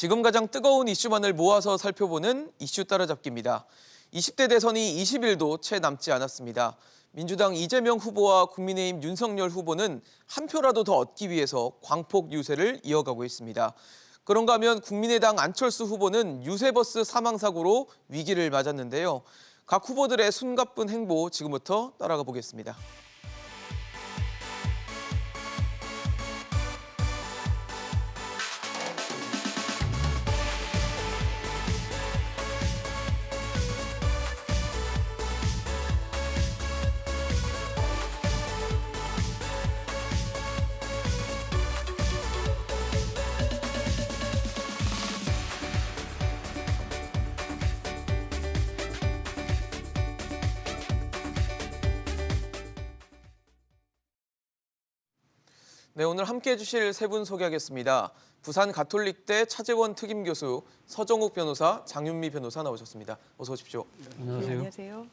지금 가장 뜨거운 이슈만을 모아서 살펴보는 이슈 따라잡기입니다. 20대 대선이 20일도 채 남지 않았습니다. 민주당 이재명 후보와 국민의힘 윤석열 후보는 한 표라도 더 얻기 위해서 광폭 유세를 이어가고 있습니다. 그런가 하면 국민의당 안철수 후보는 유세버스 사망사고로 위기를 맞았는데요. 각 후보들의 숨가쁜 행보 지금부터 따라가 보겠습니다. 네, 오늘 함께해 주실 세 분 소개하겠습니다. 부산 가톨릭대 차재원 특임교수, 서정욱 변호사, 장윤미 변호사 나오셨습니다. 어서 오십시오. 안녕하세요. 안녕하세요.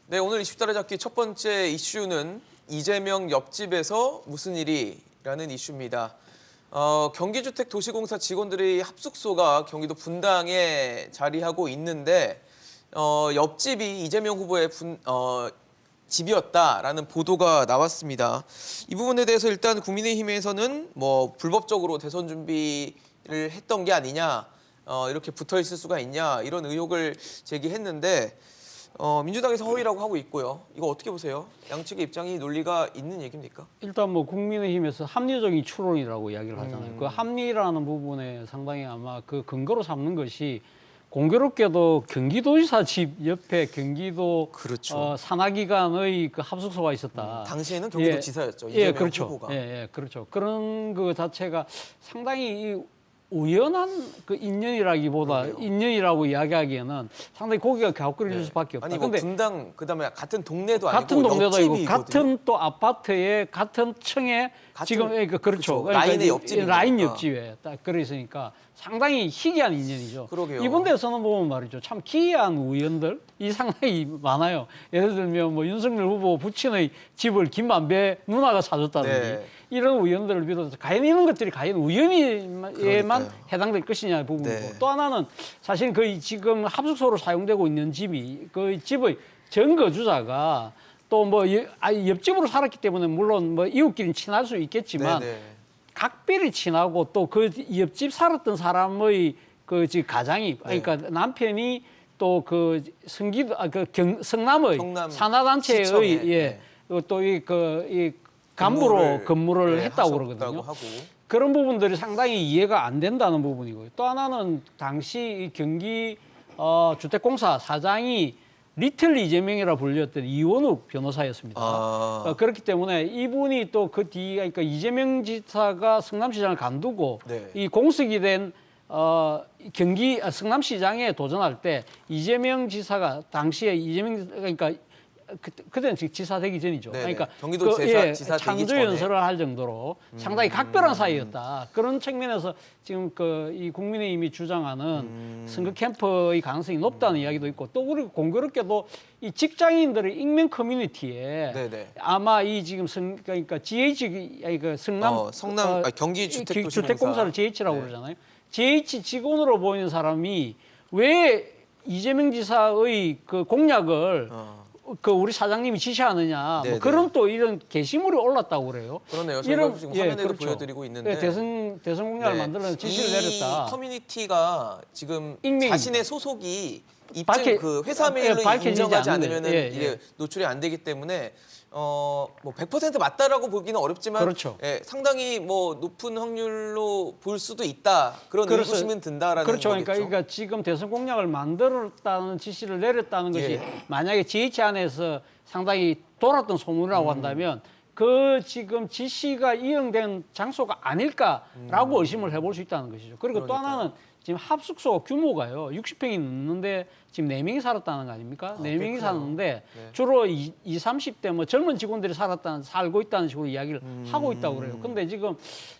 네, 오늘 이슈 따라잡기 첫 번째 이슈는 이재명 옆집에서 무슨 일이라는 이슈입니다. 경기주택도시공사 직원들의 합숙소가 경기도 분당에 자리하고 있는데 옆집이 이재명 후보의 집이었다라는 보도가 나왔습니다. 이 부분에 대해서 일단 국민의힘에서는 불법적으로 대선 준비를 했던 게 아니냐, 이렇게 붙어 있을 수가 있냐 이런 의혹을 제기했는데 민주당에서 허위라고 하고 있고요. 이거 어떻게 보세요? 양측의 입장이 논리가 있는 얘기입니까? 일단 국민의힘에서 합리적인 추론이라고 이야기를 하잖아요. 그 합리라는 부분에 상당히 아마 그 근거로 삼는 것이 공교롭게도 경기도지사 집 옆에 경기도 그렇죠. 산하기관의 그 합숙소가 있었다. 당시에는 경기도지사였죠. 예, 이재명 그렇죠. 후보가. 예, 그렇죠. 그런 그 자체가 상당히 우연한 그 인연이라기보다 그러게요. 인연이라고 이야기하기에는 상당히 고개가 갸웃거릴 수밖에 없다. 아니 근데 분당 그다음에 같은 동네도 아니고 같은 동네도 아니고 옆집이거든요. 같은 또 아파트에 같은 층에 같은- 지금 그렇죠. 그렇죠. 라인의 옆집이니까. 라인 옆집에 딱 그러니까 상당히 희귀한 인연이죠. 그러게요. 이번 대선은 보면 말이죠. 참 기이한 우연들 이 상당히 많아요. 예를 들면 윤석열 후보 부친의 집을 김만배 누나가 사줬다든지 네. 이런 우연들을 비롯해서 과연 이런 것들이 과연 우연에만 그러니까요. 해당될 것이냐의 부분이고 네. 또 하나는 사실 그 지금 합숙소로 사용되고 있는 집이 그 집의 전거주자가 또 옆집으로 살았기 때문에 물론 이웃끼리는 친할 수 있겠지만 네네. 각별히 친하고 또 그 옆집 살았던 사람의 그 가장이 네. 그러니까 남편이 또 그 성남의 성남 산하단체의 시청에, 예, 또 이 간부로 근무를 네, 했다고 하셨다고 그러거든요. 하고. 그런 부분들이 상당히 이해가 안 된다는 부분이고요. 또 하나는 당시 이 경기 주택공사 사장이 리틀 이재명이라 불렸던 이원욱 변호사였습니다. 그렇기 때문에 이분이 또 그 뒤에 그러니까 이재명 지사가 성남시장을 간두고 네. 이 공석이 된 성남시장에 도전할 때 이재명 지사가 당시에 그러니까 그때는 지사 되기 전이죠. 네네. 그러니까 경기도지사 지사 되기 창조 전에. 연설을 할 정도로 상당히 각별한 사이였다. 그런 측면에서 지금 이 국민의힘이 주장하는 선거 캠프의 가능성이 높다는 이야기도 있고 또 그리고 공교롭게도 이 직장인들의 익명 커뮤니티에 네네. 아마 이 지금 그러니까 성남 경기주택도시공사를 주택공사를 GH라고 네. 그러잖아요. GH 직원으로 보이는 사람이 왜 이재명 지사의 그 공약을 그 우리 사장님이 지시하느냐 네네. 그런 또 이런 게시물이 올랐다고 그래요. 그러네요. 저희가 지금 화면에도 보여드리고 있는데 대선 공약을 만들려는 지시를 내렸다. 이 커뮤니티가 지금 익명입니다. 자신의 소속이 입증 밝혀- 회사 메일로 밝혀지지 인정하지 않는데. 않으면 예, 이게 노출이 안 되기 때문에 100% 맞다라고 보기는 어렵지만 그렇죠. 상당히 높은 확률로 볼 수도 있다. 그런 그래서- 의구심은 든다라는 그렇죠. 거겠죠. 그러니까 지금 대선 공약을 만들었다는 지시를 내렸다는 것이 예. 만약에 GH 안에서 상당히 돌았던 소문이라고 한다면 그 지금 지시가 이행된 장소가 아닐까라고 의심을 해볼 수 있다는 것이죠. 그리고 또 그러니까요. 하나는 지금 합숙소 규모가요. 60평이 넘는데 지금 4명이 살았다는 거 아닙니까? 4명이 그렇구나. 살았는데 네. 주로 20, 30대 젊은 직원들이 살고 있다는 식으로 이야기를 하고 있다고 그래요. 근데 지금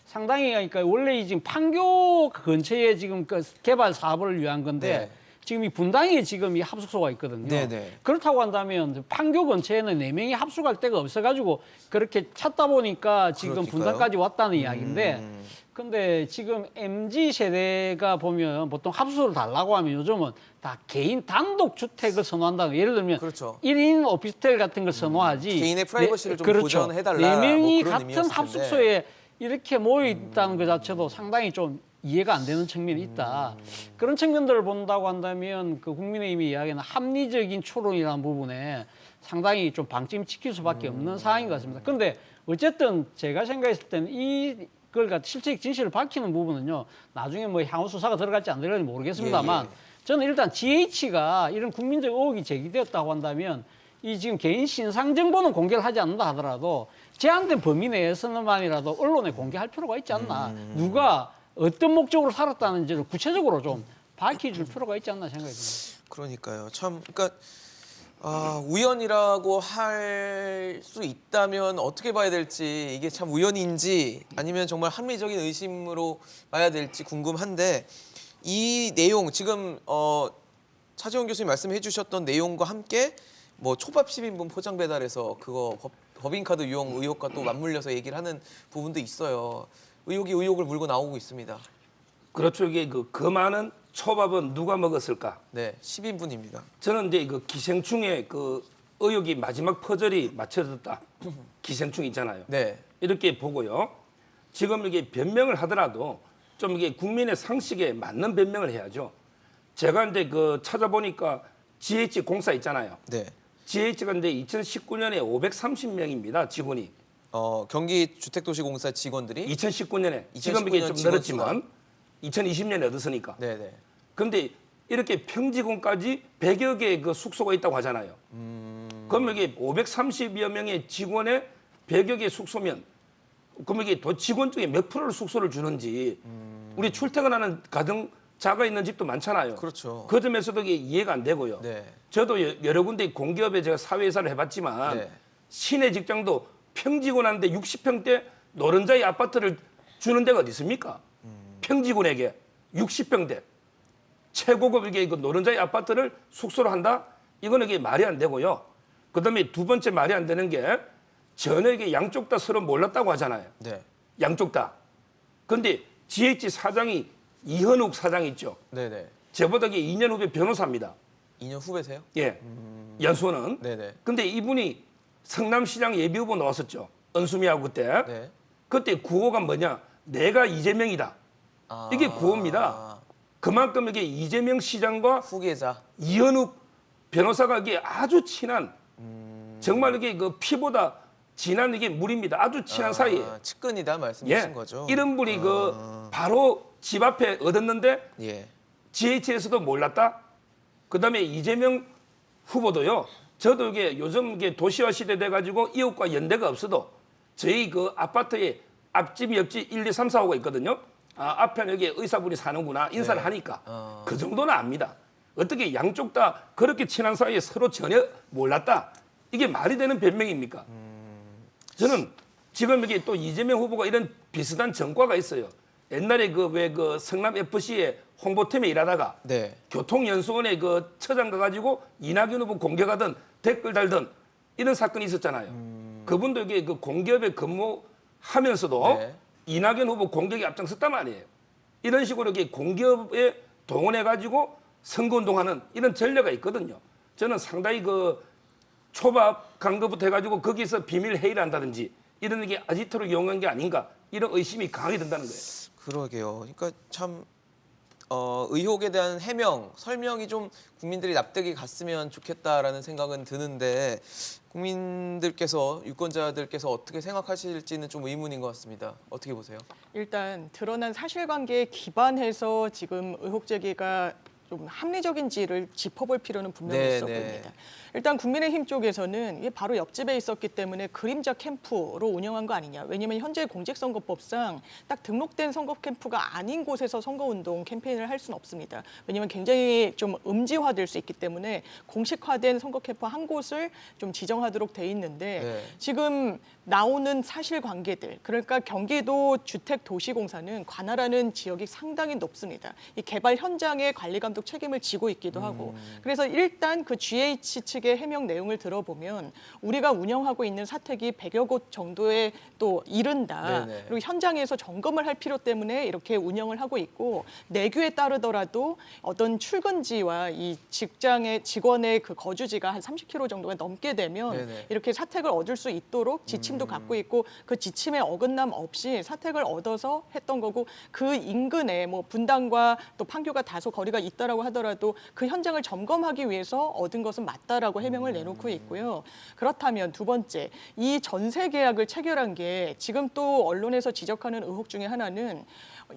상당히 그러니까 원래 이 지금 판교 근처에 지금 그 개발 사업을 위한 건데 네. 지금 이 분당에 지금 이 합숙소가 있거든요. 네네. 그렇다고 한다면 판교 근처에는 4명이 합숙할 데가 없어가지고 그렇게 찾다 보니까 지금 그렇을까요? 분당까지 왔다는 이야기인데 근데 지금 MZ 세대가 보면 보통 합수를 달라고 하면 요즘은 다 개인 단독 주택을 선호한다는, 예를 들면 그렇죠. 1인 오피스텔 같은 걸 선호하지. 개인의 프라이버시를 좀 그렇죠. 보전해달라, 네 명이 뭐 그런 같은 의미였을 텐데. 합숙소에 이렇게 모여 있다는 것 자체도 상당히 좀 이해가 안 되는 측면이 있다. 그런 측면들을 본다고 한다면 그 국민의힘이 이야기하는 합리적인 추론이라는 부분에 상당히 좀 방점이 찍힐 수밖에 없는 상황인 것 같습니다. 그런데 어쨌든 제가 생각했을 때는 이걸 갖다 실체 진실을 밝히는 부분은요, 나중에 뭐 향후 수사가 들어갈지 안 들어갈지 모르겠습니다만, 저는 일단 GH가 이런 국민적 의혹이 제기되었다고 한다면 이 지금 개인 신상 정보는 공개를 하지 않는다 하더라도 제한된 범위 내에서는만이라도 언론에 공개할 필요가 있지 않나. 누가 어떤 목적으로 살았다는지를 구체적으로 좀 밝혀줄 필요가 있지 않나 생각이 듭니다. 그러니까요. 참, 그러니까 우연이라고 할 수 있다면 어떻게 봐야 될지, 이게 참 우연인지 아니면 정말 합리적인 의심으로 봐야 될지 궁금한데, 이 내용 지금 차지원 교수님 말씀해 주셨던 내용과 함께 뭐 초밥 10인분 포장 배달해서 그거 법인카드 유용 의혹과 또 맞물려서 얘기를 하는 부분도 있어요. 의혹이 의혹을 물고 나오고 있습니다. 그렇죠. 이게 그 많은 초밥은 누가 먹었을까? 네, 10인분입니다. 저는 이제 그 기생충의 그 의혹이 마지막 퍼즐이 맞춰졌다. 기생충 있잖아요. 네. 이렇게 보고요. 지금 이게 변명을 하더라도 좀 이게 국민의 상식에 맞는 변명을 해야죠. 제가 이제 그 찾아보니까 GH 공사 있잖아요. 네. GH가 이제 2019년에 530명입니다. 직원이. 경기주택도시공사 직원들이 2019년에 지금 이게 좀 2019년 늘었지만 2020년에 얻었으니까. 네네. 그런데 이렇게 평지군까지 100여 개의 그 숙소가 있다고 하잖아요. 그럼 이게 530여 명의 직원의 100여 개의 숙소면, 그럼 이게 도 직원 중에 몇 프로를 숙소를 주는지, 우리 출퇴근하는 가정자가 있는 집도 많잖아요. 그렇죠. 그 점에서도 이게 이해가 안 되고요. 네. 저도 여러 군데 공기업에 제가 사회이사를 해봤지만 네. 시내 직장도 평지군한데 60평대 노른자의 아파트를 주는 데가 어디 있습니까? 평지군에게 60평대 최고급 이게 그 노른자의 아파트를 숙소로 한다? 이거는 이게 말이 안 되고요. 그다음에 두 번째 말이 안 되는 게 전혀 이게 양쪽 다 서로 몰랐다고 하잖아요. 네. 양쪽 다. 그런데 GH 사장이 이현욱 사장 있죠. 네네. 저보다 2년 후배 변호사입니다. 2년 후배세요? 예. 연수원은. 네네. 근데 이분이 성남시장 예비후보 나왔었죠. 은수미하고 그때. 네. 그때 구호가 뭐냐? 내가 이재명이다. 이게 구호입니다. 그만큼 이게 이재명 시장과 후계자. 이현욱 변호사가 이게 아주 친한, 정말 이게 그 피보다 진한 이게 물입니다. 아주 친한 사이예요. 측근이다 말씀이신 예. 거죠. 이런 분이 그 바로 집 앞에 얻었는데 예. GH에서도 몰랐다. 그다음에 이재명 후보도요. 저도 이게 요즘 이게 도시화 시대 돼가지고 이웃과 연대가 없어도 저희 그 아파트에 앞집, 옆집 1, 2, 3, 4호가 있거든요. 앞에는 여기 의사분이 사는구나 인사를 네. 하니까 그 정도는 압니다. 어떻게 양쪽 다 그렇게 친한 사이에 서로 전혀 몰랐다. 이게 말이 되는 변명입니까? 저는 지금 여기 또 이재명 후보가 이런 비슷한 전과가 있어요. 옛날에 그 왜 그 성남 FC의 홍보팀에 일하다가 네. 교통연수원에 그 처장 가가지고 이낙연 후보 공격하던 댓글 달던 이런 사건이 있었잖아요. 그분도 이게 그 공기업에 근무하면서도 네. 이낙연 후보 공격에 앞장섰단 말이에요. 이런 식으로 이게 공기업에 동원해가지고 선거운동하는 이런 전례가 있거든요. 저는 상당히 그 초밥 간 것부터 해가지고 거기서 비밀 회의를 한다든지 이런 게 아지트로 이용한 게 아닌가 이런 의심이 강하게 든다는 거예요. 그러게요. 그러니까 참 의혹에 대한 해명, 설명이 좀 국민들이 납득이 갔으면 좋겠다라는 생각은 드는데 국민들께서, 유권자들께서 어떻게 생각하실지는 좀 의문인 것 같습니다. 어떻게 보세요? 일단 드러난 사실관계에 기반해서 지금 의혹 제기가 좀 합리적인지를 짚어볼 필요는 분명히 네, 있어 네. 보입니다. 일단 국민의힘 쪽에서는 이게 바로 옆집에 있었기 때문에 그림자 캠프로 운영한 거 아니냐. 왜냐하면 현재 공직선거법상 딱 등록된 선거 캠프가 아닌 곳에서 선거운동 캠페인을 할 수는 없습니다. 왜냐하면 굉장히 좀 음지화될 수 있기 때문에 공식화된 선거 캠프 한 곳을 좀 지정하도록 돼 있는데 네. 지금 나오는 사실관계들, 그러니까 경기도 주택도시공사는 관할하는 지역이 상당히 높습니다. 이 개발 현장의 관리감독 계속 책임을 지고 있기도 하고 그래서 일단 그 GH 측의 해명 내용을 들어보면 우리가 운영하고 있는 사택이 100여 곳 정도에 또 이른다. 네네. 그리고 현장에서 점검을 할 필요 때문에 이렇게 운영을 하고 있고 내규에 따르더라도 어떤 출근지와 이 직장의 직원의 그 거주지가 한 30km 정도가 넘게 되면 네네. 이렇게 사택을 얻을 수 있도록 지침도 갖고 있고 그 지침에 어긋남 없이 사택을 얻어서 했던 거고 그 인근에 뭐 분당과 또 판교가 다소 거리가 있다라고 하더라도 그 현장을 점검하기 위해서 얻은 것은 맞다라고 해명을 내놓고 있고요. 그렇다면 두 번째, 이 전세 계약을 체결한 게 지금 또 언론에서 지적하는 의혹 중에 하나는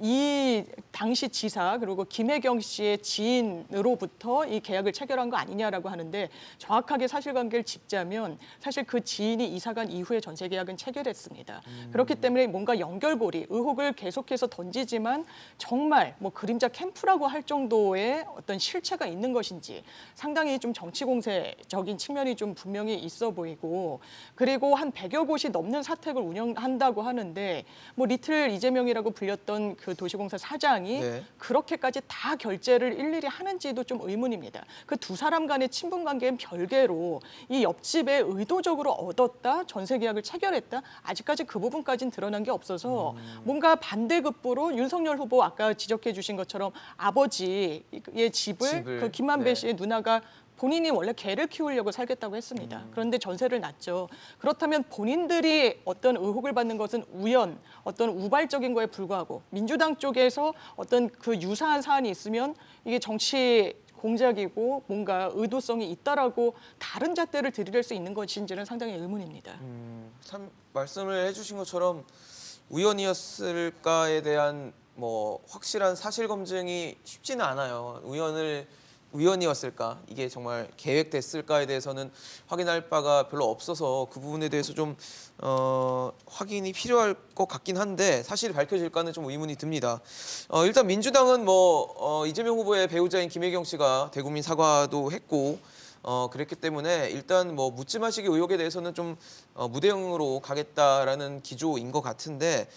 이 당시 지사 그리고 김혜경 씨의 지인으로부터 이 계약을 체결한 거 아니냐라고 하는데 정확하게 사실관계를 짚자면 사실 그 지인이 이사간 이후에 전세 계약은 체결했습니다. 그렇기 때문에 뭔가 연결고리, 의혹을 계속해서 던지지만 정말 뭐 그림자 캠프라고 할 정도의 어떤 실체가 있는 것인지 상당히 좀 정치 공세적인 측면이 좀 분명히 있어 보이고 그리고 한 100여 곳이 넘는 사택을 운영한다고 하는데 뭐 리틀 이재명이라고 불렸던 그 도시공사 사장이 네. 그렇게까지 다 결제를 일일이 하는지도 좀 의문입니다. 그 두 사람 간의 친분 관계는 별개로 이 옆집에 의도적으로 얻었다, 전세 계약을 체결했다, 아직까지 그 부분까지는 드러난 게 없어서 뭔가 반대급부로 윤석열 후보 아까 지적해 주신 것처럼 아버지의 집을 그 김만배 네. 씨의 누나가 본인이 원래 개를 키우려고 살겠다고 했습니다. 그런데 전세를 놨죠. 그렇다면 본인들이 어떤 의혹을 받는 것은 우연, 어떤 우발적인 거에 불과하고 민주당 쪽에서 어떤 그 유사한 사안이 있으면 이게 정치 공작이고 뭔가 의도성이 있다라고 다른 잣대를 들이댈 수 있는 것인지는 상당히 의문입니다. 참 말씀을 해주신 것처럼 우연이었을까에 대한 뭐 확실한 사실 검증이 쉽지는 않아요. 우연이었을까? 이게 정말 계획됐을까에 대해서는 확인할 바가 별로 없어서 그 부분에 대해서 좀 확인이 필요할 것 같긴 한데 사실이 밝혀질까는 좀 의문이 듭니다. 일단 민주당은 이재명 후보의 배우자인 김혜경 씨가 대국민 사과도 했고 그랬기 때문에 일단 뭐 묻지 마시기 의혹에 대해서는 좀 무대응으로 가겠다라는 기조인 것 같은데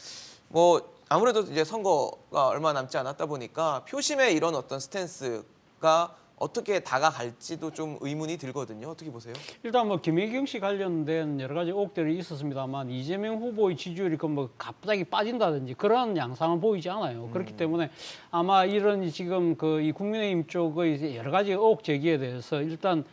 뭐 아무래도 이제 선거가 얼마 남지 않았다 보니까 표심의 이런 어떤 스탠스가 어떻게 다가갈지도 좀 의문이 들거든요. 어떻게 보세요? 일단 뭐 김혜경 씨 관련된 여러 가지 의혹들이 있었습니다만 이재명 후보의 지지율이 뭐 갑자기 빠진다든지 그런 양상은 보이지 않아요. 그렇기 때문에 아마 이런 지금 이 국민의힘 쪽의 여러 가지 의혹 제기에 대해서 일단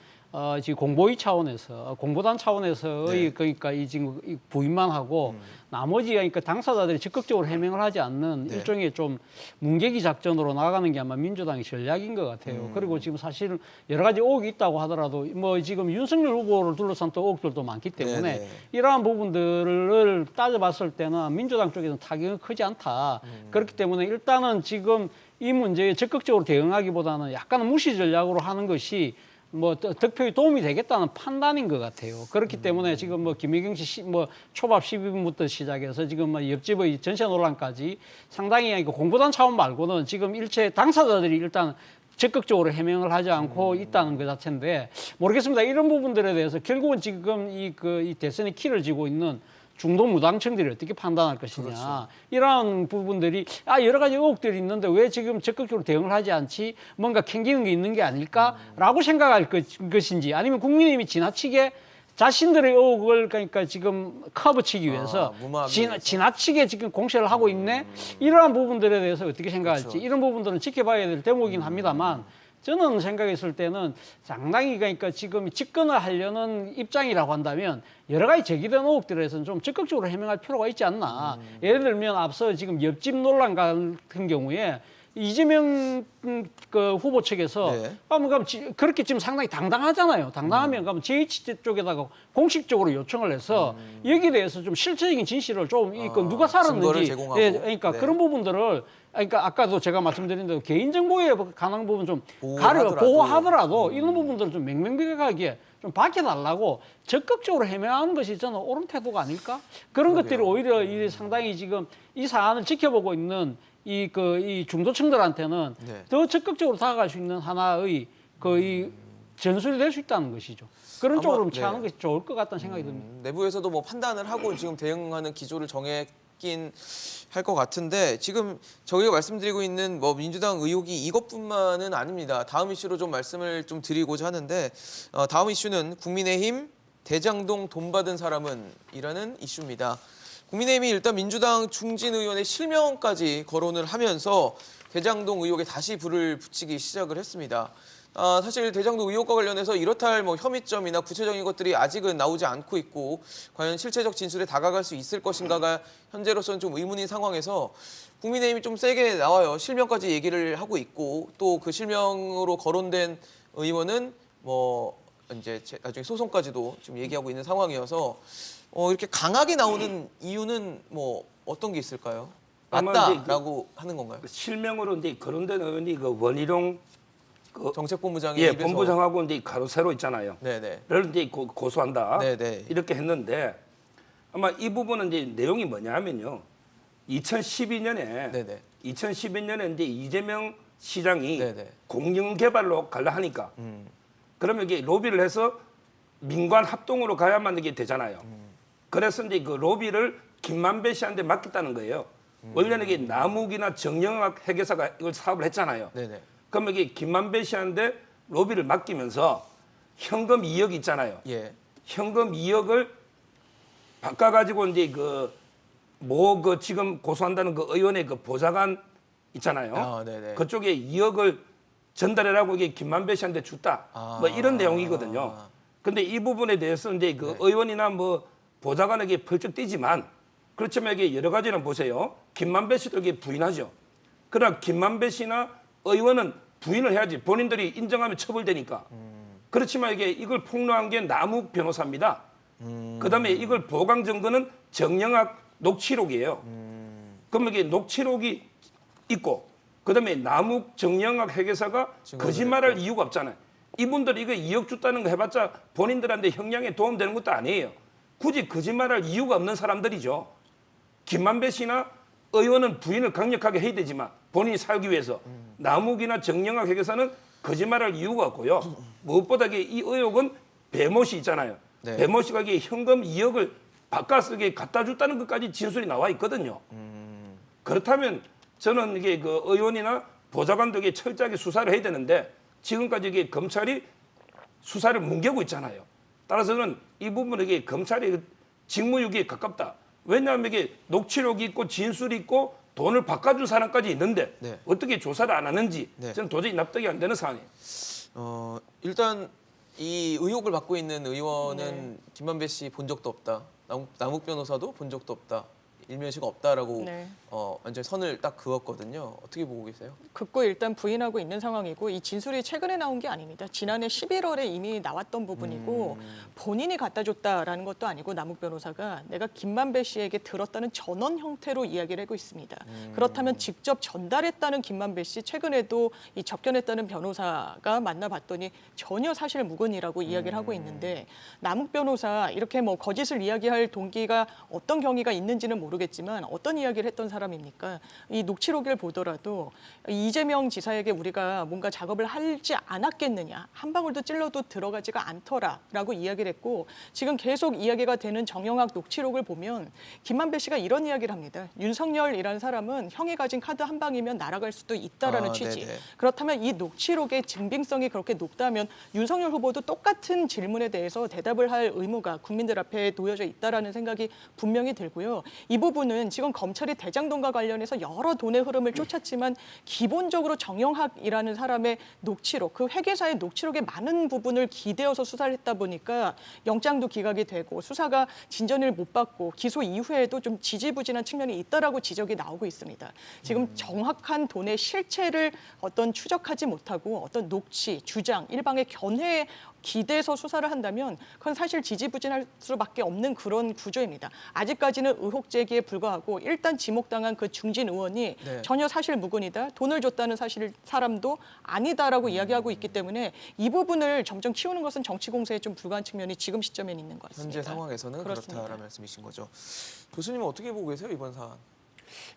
지금 공보단 차원에서의 네. 그러니까 지금 부인만 하고 나머지 그러니까 당사자들이 적극적으로 해명을 하지 않는 네. 일종의 좀 문개기 작전으로 나가는 게 아마 민주당의 전략인 것 같아요. 그리고 지금 사실은 여러 가지 의혹이 있다고 하더라도 뭐 지금 윤석열 후보를 둘러싼 또 의혹들도 많기 때문에 네네. 이러한 부분들을 따져봤을 때는 민주당 쪽에서는 타격은 크지 않다. 그렇기 때문에 일단은 지금 이 문제에 적극적으로 대응하기보다는 약간은 무시 전략으로 하는 것이 뭐 득표에 도움이 되겠다는 판단인 것 같아요. 그렇기 때문에 지금 뭐 김혜경 씨 초밥 12분부터 시작해서 지금 뭐 옆집의 전세 논란까지 상당히 공보단 차원 말고는 지금 일체 당사자들이 일단 적극적으로 해명을 하지 않고 있다는 것 자체인데 모르겠습니다. 이런 부분들에 대해서 결국은 지금 이 대선의 키를 쥐고 있는 중도 무당층들이 어떻게 판단할 것이냐. 그렇죠. 이러한 부분들이 여러 가지 의혹들이 있는데 왜 지금 적극적으로 대응을 하지 않지 뭔가 캥기는 게 있는 게 아닐까라고 생각할 것인지 아니면 국민의힘이 지나치게 자신들의 의혹을 그러니까 지금 커버치기 위해서 무마하기 위해서. 지나치게 지금 공세를 하고 있네. 이러한 부분들에 대해서 어떻게 생각할지 그렇죠. 이런 부분들은 지켜봐야 될 대목이긴 합니다만 저는 생각했을 때는 상당히 그러니까 지금 집권을 하려는 입장이라고 한다면 여러 가지 제기된 의혹들에 대해서는 좀 적극적으로 해명할 필요가 있지 않나. 예를 들면 앞서 지금 옆집 논란 같은 경우에 이재명 후보 측에서 네. 그렇게 지금 상당히 당당하잖아요. 당당하면 그러면 JH 쪽에다가 공식적으로 요청을 해서 여기에 대해서 좀 실체적인 진실을 좀 누가 증거를 살았는지 제공하고. 그러니까 네. 그런 부분들을 그러니까 아까도 제가 말씀드린 대로 개인정보에 관한 부분 좀 보호하더라도. 보호하더라도 이런 부분들을 좀 명명백백하게 좀 밝혀달라고 적극적으로 해명하는 것이 저는 옳은 태도가 아닐까? 그런 것들이 오히려 상당히 지금 이 사안을 지켜보고 있는 이 중도층들한테는 네. 더 적극적으로 다가갈 수 있는 하나의 이 전술이 될 수 있다는 것이죠. 그런 아마, 쪽으로 네. 취하는 것이 좋을 것 같다는 생각이 듭니다. 내부에서도 뭐 판단을 하고 지금 대응하는 기조를 정했 있긴 할 것 같은데 지금 저희가 말씀드리고 있는 뭐 민주당 의혹이 이것뿐만은 아닙니다. 다음 이슈로 좀 말씀을 좀 드리고자 하는데 다음 이슈는 국민의힘 대장동 돈 받은 사람은 이라는 이슈입니다. 국민의힘이 일단 민주당 중진 의원의 실명까지 거론을 하면서 대장동 의혹에 다시 불을 붙이기 시작을 했습니다. 사실 대장동 의혹과 관련해서 이렇다 할 뭐 혐의점이나 구체적인 것들이 아직은 나오지 않고 있고 과연 실체적 진술에 다가갈 수 있을 것인가가 현재로서는 좀 의문인 상황에서 국민의힘이 좀 세게 나와요. 실명까지 얘기를 하고 있고 또 그 실명으로 거론된 의원은 뭐 이제 나중에 소송까지도 지금 얘기하고 있는 상황이어서 이렇게 강하게 나오는 이유는 뭐 어떤 게 있을까요? 아마 이제 맞다라고 하는 건가요? 실명으로 이제 거론된 의원이 그 원희룡 정책본부장의 예, 입에서 본부장하고 이제 가로세로 있잖아요. 네네. 를 이제 고소한다. 네네. 이렇게 했는데 아마 이 부분은 이제 내용이 뭐냐면요. 2012년에 네네. 2012년에 이제 이재명 시장이 네네. 공영개발로 가려 하니까 그러면 이게 로비를 해서 민관 합동으로 가야만 이게 되잖아요. 그래서 이제 그 로비를 김만배 씨한테 맡겼다는 거예요. 원래는 이게 남욱이나 정영학 회계사가 이걸 사업을 했잖아요. 네네. 그러면 이게 김만배 씨한테 로비를 맡기면서 현금 2억 있잖아요. 예. 현금 2억을 바꿔가지고 이제 그 지금 고소한다는 그 의원의 그 보좌관 있잖아요. 네네. 그쪽에 2억을 전달해라고 이게 김만배 씨한테 줬다. 뭐 이런 내용이거든요. 근데 이 부분에 대해서 이제 그 의원이나 뭐 보좌관에게 펄쩍 뛰지만 그렇지만 이게 여러 가지는 보세요. 김만배 씨도 이게 부인하죠. 그러나 김만배 씨나 의원은 부인을 해야지. 본인들이 인정하면 처벌되니까. 그렇지만 이걸 폭로한 게 남욱 변호사입니다. 그다음에 이걸 보강 증거는 정영학 녹취록이에요. 그러면 이게 녹취록이 있고 그다음에 남욱 정영학 회계사가 거짓말할 이유가 없잖아요. 이분들이 이거 2억 줬다는 거 해봤자 본인들한테 형량에 도움되는 것도 아니에요. 굳이 거짓말할 이유가 없는 사람들이죠. 김만배 씨나 의원은 부인을 강력하게 해야 되지만 본인이 살기 위해서 남욱이나 정영학 회계사는 거짓말할 이유가 없고요. 무엇보다 이 의혹은 배모 씨 있잖아요. 네. 배모 씨가 이게 현금 2억을 바꿔서 갖다 줬다는 것까지 진술이 나와 있거든요. 그렇다면 저는 이게 그 의원이나 보좌관도 이게 철저하게 수사를 해야 되는데 지금까지 이게 검찰이 수사를 뭉개고 있잖아요. 따라서는 이 부분은 이게 검찰이 직무유기에 가깝다. 왜냐하면 이게 녹취록이 있고 진술이 있고 돈을 바꿔준 사람까지 있는데 네. 어떻게 조사를 안 하는지 네. 저는 도저히 납득이 안 되는 상황이에요. 일단 이 의혹을 받고 있는 의원은 김만배 씨 본 적도 없다. 남욱 변호사도 본 적도 없다. 일면시가 없다라고 네. 완전 선을 딱 그었거든요. 어떻게 보고 계세요? 긋고 일단 부인하고 있는 상황이고 이 진술이 최근에 나온 게 아닙니다. 지난해 11월에 이미 나왔던 부분이고 본인이 갖다 줬다라는 것도 아니고 남욱 변호사가 내가 김만배 씨에게 들었다는 전원 형태로 이야기를 하고 있습니다. 그렇다면 직접 전달했다는 김만배 씨 최근에도 이 접견했다는 변호사가 만나봤더니 전혀 사실 무근이라고 이야기를 하고 있는데 남욱 변호사 이렇게 뭐 거짓을 이야기할 동기가 어떤 경위가 있는지는 모르겠지만 어떤 이야기를 했던 사람입니까? 이 녹취록을 보더라도 이재명 지사에게 우리가 뭔가 작업을 하지 않았겠느냐. 한 방울도 찔러도 들어가지가 않더라라고 이야기를 했고 지금 계속 이야기가 되는 정영학 녹취록을 보면 김만배 씨가 이런 이야기를 합니다. 윤석열이라는 사람은 형이 가진 카드 한 방이면 날아갈 수도 있다라는 취지. 네네. 그렇다면 이 녹취록의 증빙성이 그렇게 높다면 윤석열 후보도 똑같은 질문에 대해서 대답을 할 의무가 국민들 앞에 놓여져 있다라는 생각이 분명히 들고요. 이 부분은 지금 검찰이 대장동과 관련해서 여러 돈의 흐름을 쫓았지만 기본적으로 정영학이라는 사람의 녹취록, 그 회계사의 녹취록의 많은 부분을 기대어서 수사를 했다 보니까 영장도 기각이 되고 수사가 진전을 못 받고 기소 이후에도 좀 지지부진한 측면이 있다라고 지적이 나오고 있습니다. 지금 정확한 돈의 실체를 어떤 추적하지 못하고 어떤 녹취, 주장, 일방의 견해에 기대서 수사를 한다면 그건 사실 지지부진할 수밖에 없는 그런 구조입니다. 아직까지는 의혹 제기에 불과하고 일단 지목당한 그 중진 의원이 네. 전혀 사실 무근이다. 돈을 줬다는 사실 사람도 아니다라고 이야기하고 있기 때문에 이 부분을 점점 키우는 것은 정치 공세에 좀 불과한 측면이 지금 시점에는 있는 것 같습니다. 현재 상황에서는 그렇습니다. 그렇다라는 말씀이신 거죠. 교수님은 어떻게 보고 계세요 이번 사안?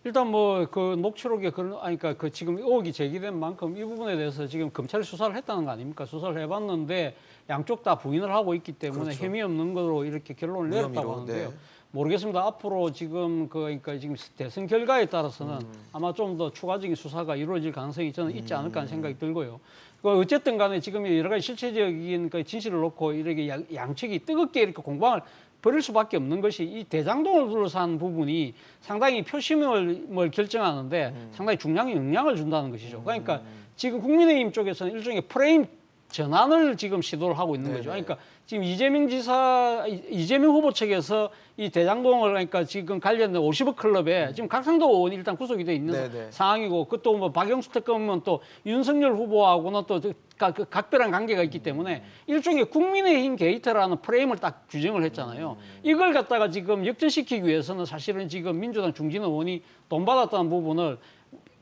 일단 뭐 그 녹취록에 그러니까 그 지금 의혹이 제기된 만큼 이 부분에 대해서 지금 검찰이 수사를 했다는 거 아닙니까? 수사를 해봤는데 양쪽 다 부인을 하고 있기 때문에 그렇죠. 혐의 없는 거로 이렇게 결론을 내렸다고 무혐의로, 하는데요. 네. 모르겠습니다. 앞으로 지금 그러니까 지금 대선 결과에 따라서는 아마 좀 더 추가적인 수사가 이루어질 가능성이 저는 있지 않을까 하는 생각이 들고요. 어쨌든 간에 지금 여러 가지 실체적인 그 진실을 놓고 이렇게 양측이 뜨겁게 이렇게 공방을 벌일 수밖에 없는 것이 이 대장동을 둘러싼 부분이 상당히 표심을 결정하는데 상당히 중요한 영향을 준다는 것이죠. 그러니까 지금 국민의힘 쪽에서는 일종의 프레임 전환을 지금 시도를 하고 있는 거죠. 그러니까 지금 이재명 후보 측에서 이 대장동을 그러니까 지금 관련된 50억 클럽에 지금 각상도 의원이 일단 구속이 돼 있는 상황이고 그것도 뭐 박영수 특검은 또 윤석열 후보하고는 또 각별한 관계가 있기 때문에 일종의 국민의힘 게이트라는 프레임을 딱 규정을 했잖아요. 이걸 갖다가 지금 역전시키기 위해서는 사실은 지금 민주당 중진 의원이 돈 받았다는 부분을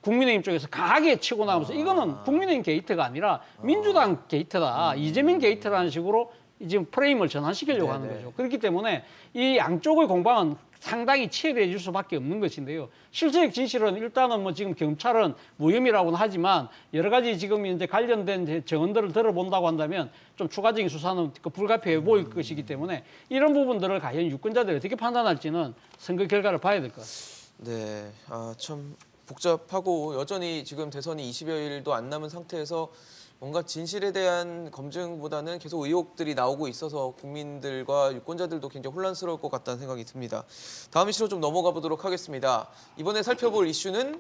국민의힘 쪽에서 강하게 치고 나가면서 이거는 국민의힘 게이트가 아니라 민주당 게이트다. 이재명 게이트라는 식으로 지금 프레임을 전환시키려고 하는 거죠. 그렇기 때문에 이 양쪽의 공방은 상당히 치열해질 수밖에 없는 것인데요. 실제적 진실은 일단은 뭐 지금 경찰은 무혐의라고는 하지만 여러 가지 지금 이제 관련된 증언들을 들어본다고 한다면 좀 추가적인 수사는 불가피해 보일 것이기 때문에 이런 부분들을 과연 유권자들이 어떻게 판단할지는 선거 결과를 봐야 될 것 같습니다. 네, 참 복잡하고 여전히 지금 대선이 20여일도 안 남은 상태에서 뭔가 진실에 대한 검증보다는 계속 의혹들이 나오고 있어서 국민들과 유권자들도 굉장히 혼란스러울 것 같다는 생각이 듭니다. 다음 이슈로 좀 넘어가 보도록 하겠습니다. 이번에 살펴볼 이슈는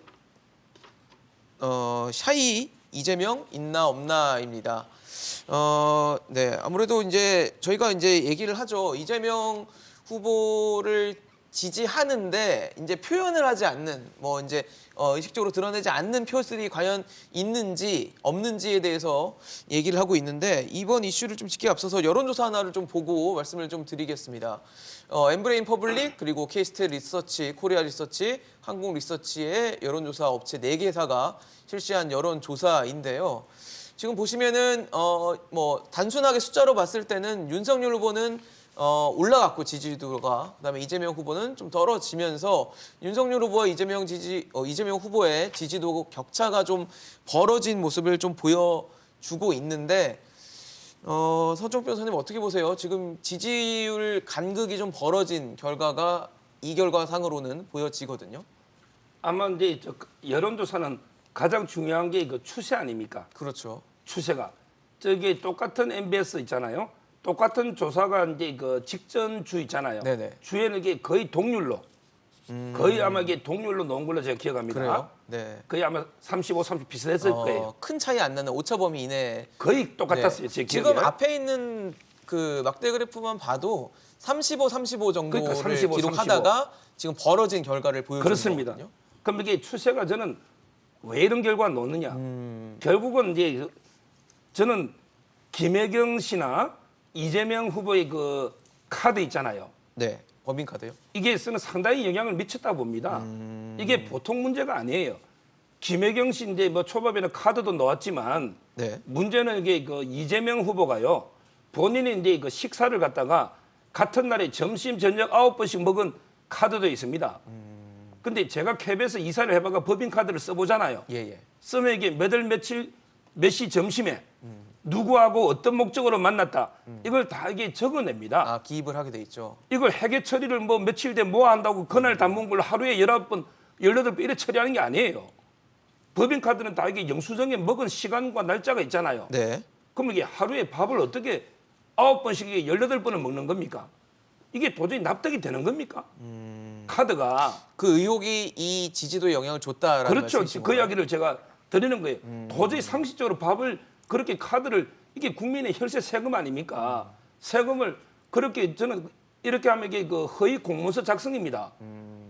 샤이 이재명 있나 없나입니다. 네, 아무래도 이제 저희가 이제 얘기를 하죠. 이재명 후보를 지지하는데 이제 표현을 하지 않는 뭐 이제 의식적으로 드러내지 않는 표들이 과연 있는지 없는지에 대해서 얘기를 하고 있는데 이번 이슈를 좀 짚기 앞서서 여론조사 하나를 좀 보고 말씀을 좀 드리겠습니다. 엠브레인 퍼블릭 그리고 K스탯 리서치, 코리아 리서치, 한국 리서치의 여론조사 업체 4개사가 실시한 여론조사인데요. 지금 보시면은 뭐 단순하게 숫자로 봤을 때는 윤석열 후보는 올라갔고 지지도가 그다음에 이재명 후보는 좀 떨어지면서 윤석열 후보와 이재명 후보의 지지도 격차가 좀 벌어진 모습을 좀 보여주고 있는데 서종 변호사님 어떻게 보세요? 지금 지지율 간극이 좀 벌어진 결과가 이 결과상으로는 보여지거든요. 아마 이제 여론조사는 가장 중요한 게 그 추세 아닙니까? 그렇죠. 추세가 저기 똑같은 MBS 있잖아요. 똑같은 조사가 이제 그 직전 주 있잖아요. 네네. 주에는 이게 거의 동률로 거의 아마 이게 동률로 놓은 걸로 제가 기억합니다. 그래요? 네. 거의 아마 35, 30 비슷했을 거예요. 큰 차이 안 나는 오차 범위 이내. 거의 똑같았어요. 네. 제 기억에. 지금 앞에 있는 그 막대 그래프만 봐도 35, 35 정도를 그러니까 35, 기록하다가 지금 벌어진 결과를 보여주는 그렇습니다. 거거든요. 그럼 이게 추세가 저는 왜 이런 결과가 나오느냐? 결국은 이제 저는 김혜경 씨나 이재명 후보의 그 카드 있잖아요. 네, 법인카드요. 이게 저는 상당히 영향을 미쳤다고 봅니다. 이게 보통 문제가 아니에요. 김혜경 씨 이제 뭐 초밥에는 카드도 나왔지만 네. 문제는 이게 그 이재명 후보가요. 본인이 이제 그 식사를 갖다가 같은 날에 점심 저녁 9번씩 먹은 카드도 있습니다. 근데 제가 KBS 이사를 해봐가 법인 카드를 써보잖아요. 예. 쓰면 이게 몇 월 며칠 몇 시 점심에 누구하고 어떤 목적으로 만났다. 이걸 다 이게 적어냅니다. 기입을 하게 돼 있죠. 이걸 회계 처리를 뭐 며칠 뒤에 뭐 한다고 그날 담은 걸 하루에 19번, 18번 이래 처리하는 게 아니에요. 법인카드는 다 이게 영수증에 먹은 시간과 날짜가 있잖아요. 네. 그럼 이게 하루에 밥을 어떻게 9번씩 18번을 먹는 겁니까? 이게 도저히 납득이 되는 겁니까? 카드가. 그 의혹이 이 지지도에 영향을 줬다라는 그렇죠. 말씀이신 그 거예요? 이야기를 제가 드리는 거예요. 도저히 상식적으로 밥을 그렇게 카드를 이게 국민의 혈세 세금 아닙니까? 세금을 그렇게 저는 이렇게 하면 이게 그 허위 공문서 작성입니다.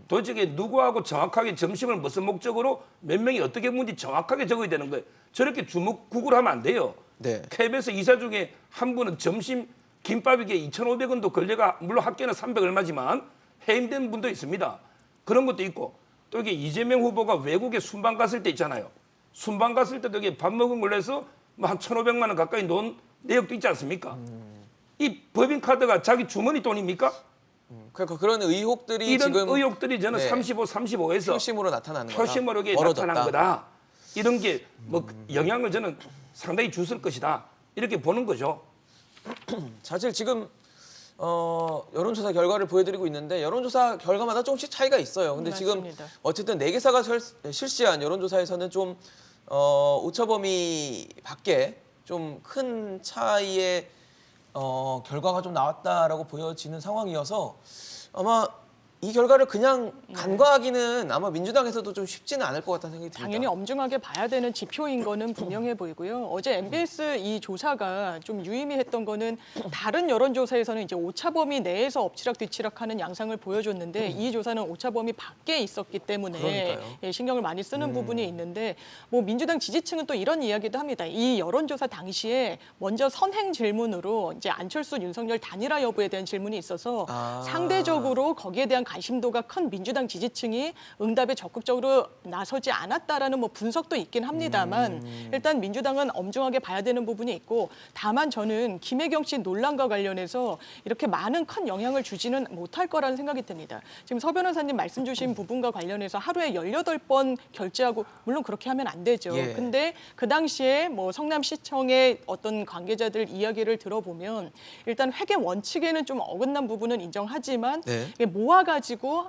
도대체 누구하고 정확하게 점심을 무슨 목적으로 몇 명이 어떻게 먹는지 정확하게 적어야 되는 거예요. 저렇게 주먹국을 하면 안 돼요. 네. KBS 이사 중에 한 분은 점심 김밥 이게 2,500원도 걸려가 물론 학교는 300 얼마지만 해임된 분도 있습니다. 그런 것도 있고 또 이게 이재명 후보가 외국에 순방 갔을 때 있잖아요. 순방 갔을 때도 이게 밥 먹은 걸로 해서 뭐 한 1,500만 원 가까이 놓은 내역도 있지 않습니까? 이 법인카드가 자기 주머니 돈입니까? 그러니까 그런 의혹들이 이런 지금 의혹들이 저는 네. 35, 35에서 표심으로 나타나는 거다. 표심으로 이게 벌어졌다. 나타난 거다. 이런 게 뭐 영향을 저는 상당히 줬을 것이다. 이렇게 보는 거죠. 사실 지금 여론조사 결과를 보여드리고 있는데 여론조사 결과마다 조금씩 차이가 있어요. 근데 지금 맞습니다. 어쨌든 4개사가 실시한 여론조사에서는 좀 오차범위 밖에 좀 큰 차이의 결과가 좀 나왔다라고 보여지는 상황이어서 아마 이 결과를 그냥 간과하기는 아마 민주당에서도 좀 쉽지는 않을 것 같다는 생각이 듭니다. 당연히 엄중하게 봐야 되는 지표인 거는 분명해 보이고요. 어제 MBS 이 조사가 좀 유의미했던 거는 다른 여론조사에서는 이제 오차범위 내에서 엎치락뒤치락하는 양상을 보여줬는데 이 조사는 오차범위 밖에 있었기 때문에 그러니까요. 예, 신경을 많이 쓰는 부분이 있는데 뭐 민주당 지지층은 또 이런 이야기도 합니다. 이 여론조사 당시에 먼저 선행 질문으로 이제 안철수 윤석열 단일화 여부에 대한 질문이 있어서 상대적으로 거기에 대한 관심도가 큰 민주당 지지층이 응답에 적극적으로 나서지 않았다라는 뭐 분석도 있긴 합니다만 일단 민주당은 엄중하게 봐야 되는 부분이 있고 다만 저는 김혜경 씨 논란과 관련해서 이렇게 많은 큰 영향을 주지는 못할 거라는 생각이 듭니다. 지금 서 변호사님 말씀 주신 부분과 관련해서 하루에 18번 결제하고 물론 그렇게 하면 안 되죠. 예. 근데 그 당시에 뭐 성남시청의 어떤 관계자들 이야기를 들어보면 일단 회계 원칙에는 좀 어긋난 부분은 인정하지만 네. 이게 모아가지고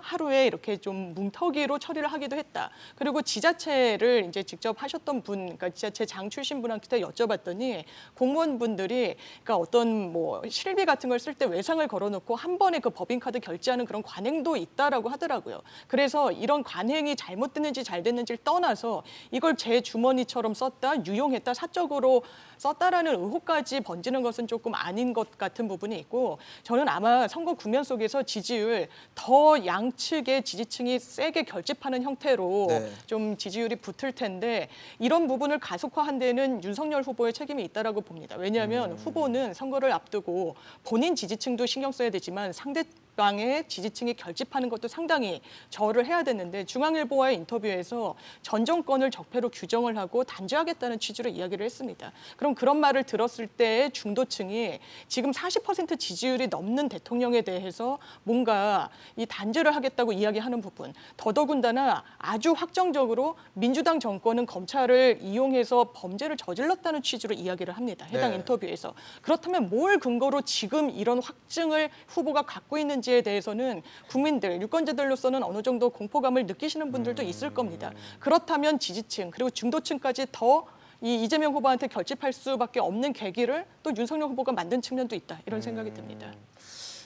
하루에 이렇게 좀 뭉터기로 처리를 하기도 했다. 그리고 지자체를 이제 직접 하셨던 분, 그러니까 지자체 장 출신 분한테 여쭤봤더니 공무원분들이 그러니까 어떤 뭐 실비 같은 걸 쓸 때 외상을 걸어놓고 한 번에 그 법인카드 결제하는 그런 관행도 있다라고 하더라고요. 그래서 이런 관행이 잘못됐는지 잘 됐는지를 떠나서 이걸 제 주머니처럼 썼다, 유용했다, 사적으로 썼다라는 의혹까지 번지는 것은 조금 아닌 것 같은 부분이 있고 저는 아마 선거 국면 속에서 지지율 더 양측의 지지층이 세게 결집하는 형태로 네. 좀 지지율이 붙을 텐데 이런 부분을 가속화한 데는 윤석열 후보의 책임이 있다라고 봅니다. 왜냐하면 후보는 선거를 앞두고 본인 지지층도 신경 써야 되지만 상대방의 지지층이 결집하는 것도 상당히 저를 해야 되는데 중앙일보와의 인터뷰에서 전 정권을 적폐로 규정을 하고 단죄하겠다는 취지로 이야기를 했습니다. 그럼 그런 말을 들었을 때 중도층이 지금 40% 지지율이 넘는 대통령에 대해서 뭔가 이 단죄를 하겠다고 이야기하는 부분 더더군다나 아주 확정적으로 민주당 정권은 검찰을 이용해서 범죄를 저질렀다는 취지로 이야기를 합니다. 해당 네. 인터뷰에서. 그렇다면 뭘 근거로 지금 이런 확증을 후보가 갖고 있는지에 대해서는 국민들, 유권자들로서는 어느 정도 공포감을 느끼시는 분들도 있을 겁니다. 그렇다면 지지층 그리고 중도층까지 더 이 이재명 후보한테 결집할 수밖에 없는 계기를 또 윤석열 후보가 만든 측면도 있다. 이런 생각이 듭니다.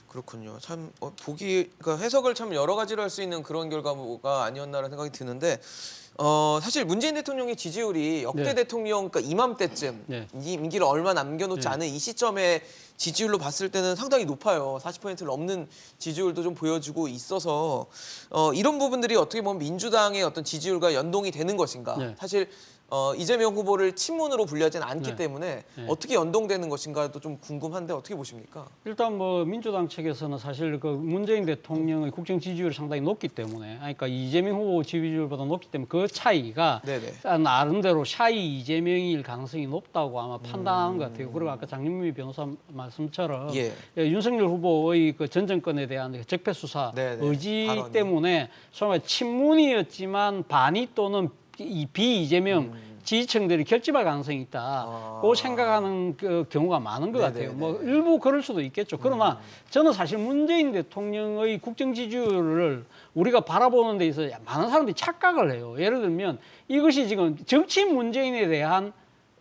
그렇군요. 참 그러니까 해석을 참 여러 가지로 할 수 있는 그런 결과가 아니었나라는 생각이 드는데 사실 문재인 대통령의 지지율이 역대 네. 대통령 그러니까 이맘때쯤 네. 이 임기를 얼마 남겨놓지 네. 않은 이 시점에 지지율로 봤을 때는 상당히 높아요. 40%를 넘는 지지율도 좀 보여주고 있어서 이런 부분들이 어떻게 보면 민주당의 어떤 지지율과 연동이 되는 것인가. 네. 사실 이재명 후보를 친문으로 분류하지는 않기 네. 때문에 네. 어떻게 연동되는 것인가도 좀 궁금한데 어떻게 보십니까? 일단 뭐 민주당 측에서는 사실 그 문재인 대통령의 국정 지지율이 상당히 높기 때문에 그러니까 이재명 후보 지지율보다 높기 때문에 그 차이가 네네. 나름대로 샤이 이재명일 가능성이 높다고 아마 판단하는 것 같아요. 그리고 아까 장윤미 변호사 말씀처럼 예. 윤석열 후보의 그 전 정권에 대한 그 적폐 수사 네네. 의지 발언이. 때문에 소위 말해 친문이었지만 반이 또는 이 비이재명 지지층들이 결집할 가능성이 있다. 그 생각하는 그 경우가 많은 것 네네네. 같아요. 뭐 일부 그럴 수도 있겠죠. 그러나 저는 사실 문재인 대통령의 국정 지지율을 우리가 바라보는 데 있어서 많은 사람들이 착각을 해요. 예를 들면 이것이 지금 정치인 문재인에 대한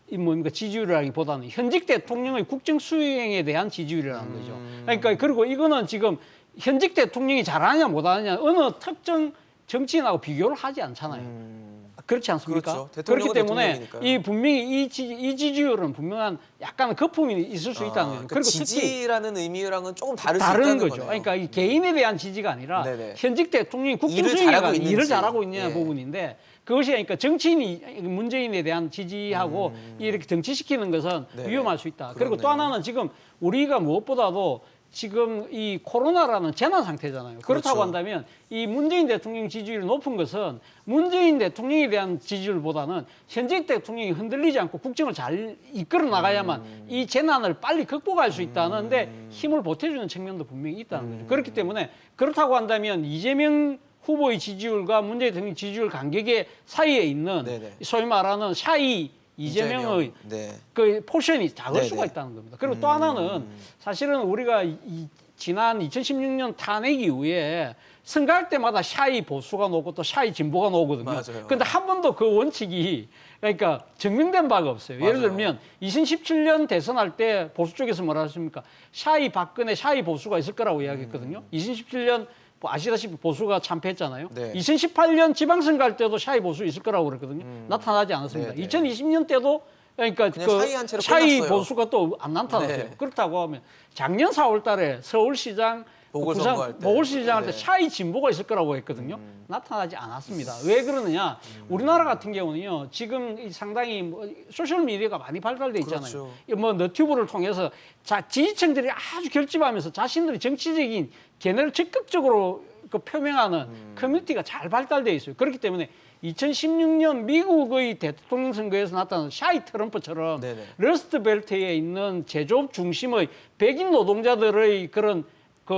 이 뭡니까 지지율이라기보다는 현직 대통령의 국정 수행에 대한 지지율이라는 거죠. 그러니까 그리고 이거는 지금 현직 대통령이 잘하느냐 못하느냐 어느 특정 정치인하고 비교를 하지 않잖아요. 그렇지 않습니까? 그렇죠. 대통령은 그렇기 때문에 대통령이니까요. 이 분명히 이 지지율은 분명한 약간의 거품이 있을 수 있다는 거죠. 그러니까 그리고 특히 지지라는 의미랑은 조금 다를 수 다른 있다는 거죠. 거네요. 그러니까 이 개인에 대한 지지가 아니라 네네. 현직 대통령이 국정 일을 수행에 잘하고 관한 있는지. 일을 잘하고 있느냐 예. 부분인데 그것이 그러니까 정치인이 문재인에 대한 지지하고 이렇게 정치시키는 것은 네네. 위험할 수 있다. 그리고 또 그렇네요. 하나는 지금 우리가 무엇보다도 지금 이 코로나라는 재난 상태잖아요. 그렇다고 그렇죠. 한다면 이 문재인 대통령 지지율이 높은 것은 문재인 대통령에 대한 지지율보다는 현직 대통령이 흔들리지 않고 국정을 잘 이끌어 나가야만 이 재난을 빨리 극복할 수 있다는데 힘을 보태주는 측면도 분명히 있다는 거죠. 그렇기 때문에 그렇다고 한다면 이재명 후보의 지지율과 문재인 대통령 지지율 간격의 사이에 있는 네네. 소위 말하는 샤이 이재명의 네. 그 포션이 작을 네네. 수가 있다는 겁니다. 그리고 또 하나는 사실은 우리가 이 지난 2016년 탄핵 이후에 선거할 때마다 샤이 보수가 나오고 또 샤이 진보가 나오거든요. 맞아요. 근데 한 번도 그 원칙이 그러니까 증명된 바가 없어요. 예를 맞아요. 들면 2017년 대선할 때 보수 쪽에서 뭐라 하십니까? 샤이 박근혜, 샤이 보수가 있을 거라고 이야기했거든요. 2017년 뭐 아시다시피 보수가 참패했잖아요. 네. 2018년 지방선거 할 때도 샤이 보수 있을 거라고 그랬거든요. 나타나지 않았습니다. 네, 네. 2020년 때도 그러니까 그냥 그 샤이한 채로 샤이 끝났어요. 보수가 또 안 나타났어요. 네. 그렇다고 하면 작년 4월 달에 서울시장 보궐선거할 때. 보궐시장 할 때 네. 샤이 진보가 있을 거라고 했거든요. 나타나지 않았습니다. 왜 그러느냐? 우리나라 같은 경우는요. 지금 이 상당히 뭐 소셜 미디어가 많이 발달돼 있잖아요. 그렇죠. 뭐 너튜브를 통해서 지지층들이 아주 결집하면서 자신들의 정치적인 견해를 적극적으로 그 표명하는 커뮤니티가 잘 발달돼 있어요. 그렇기 때문에 2016년 미국의 대통령 선거에서 나타난 샤이 트럼프처럼 네네. 러스트벨트에 있는 제조업 중심의 백인 노동자들의 그런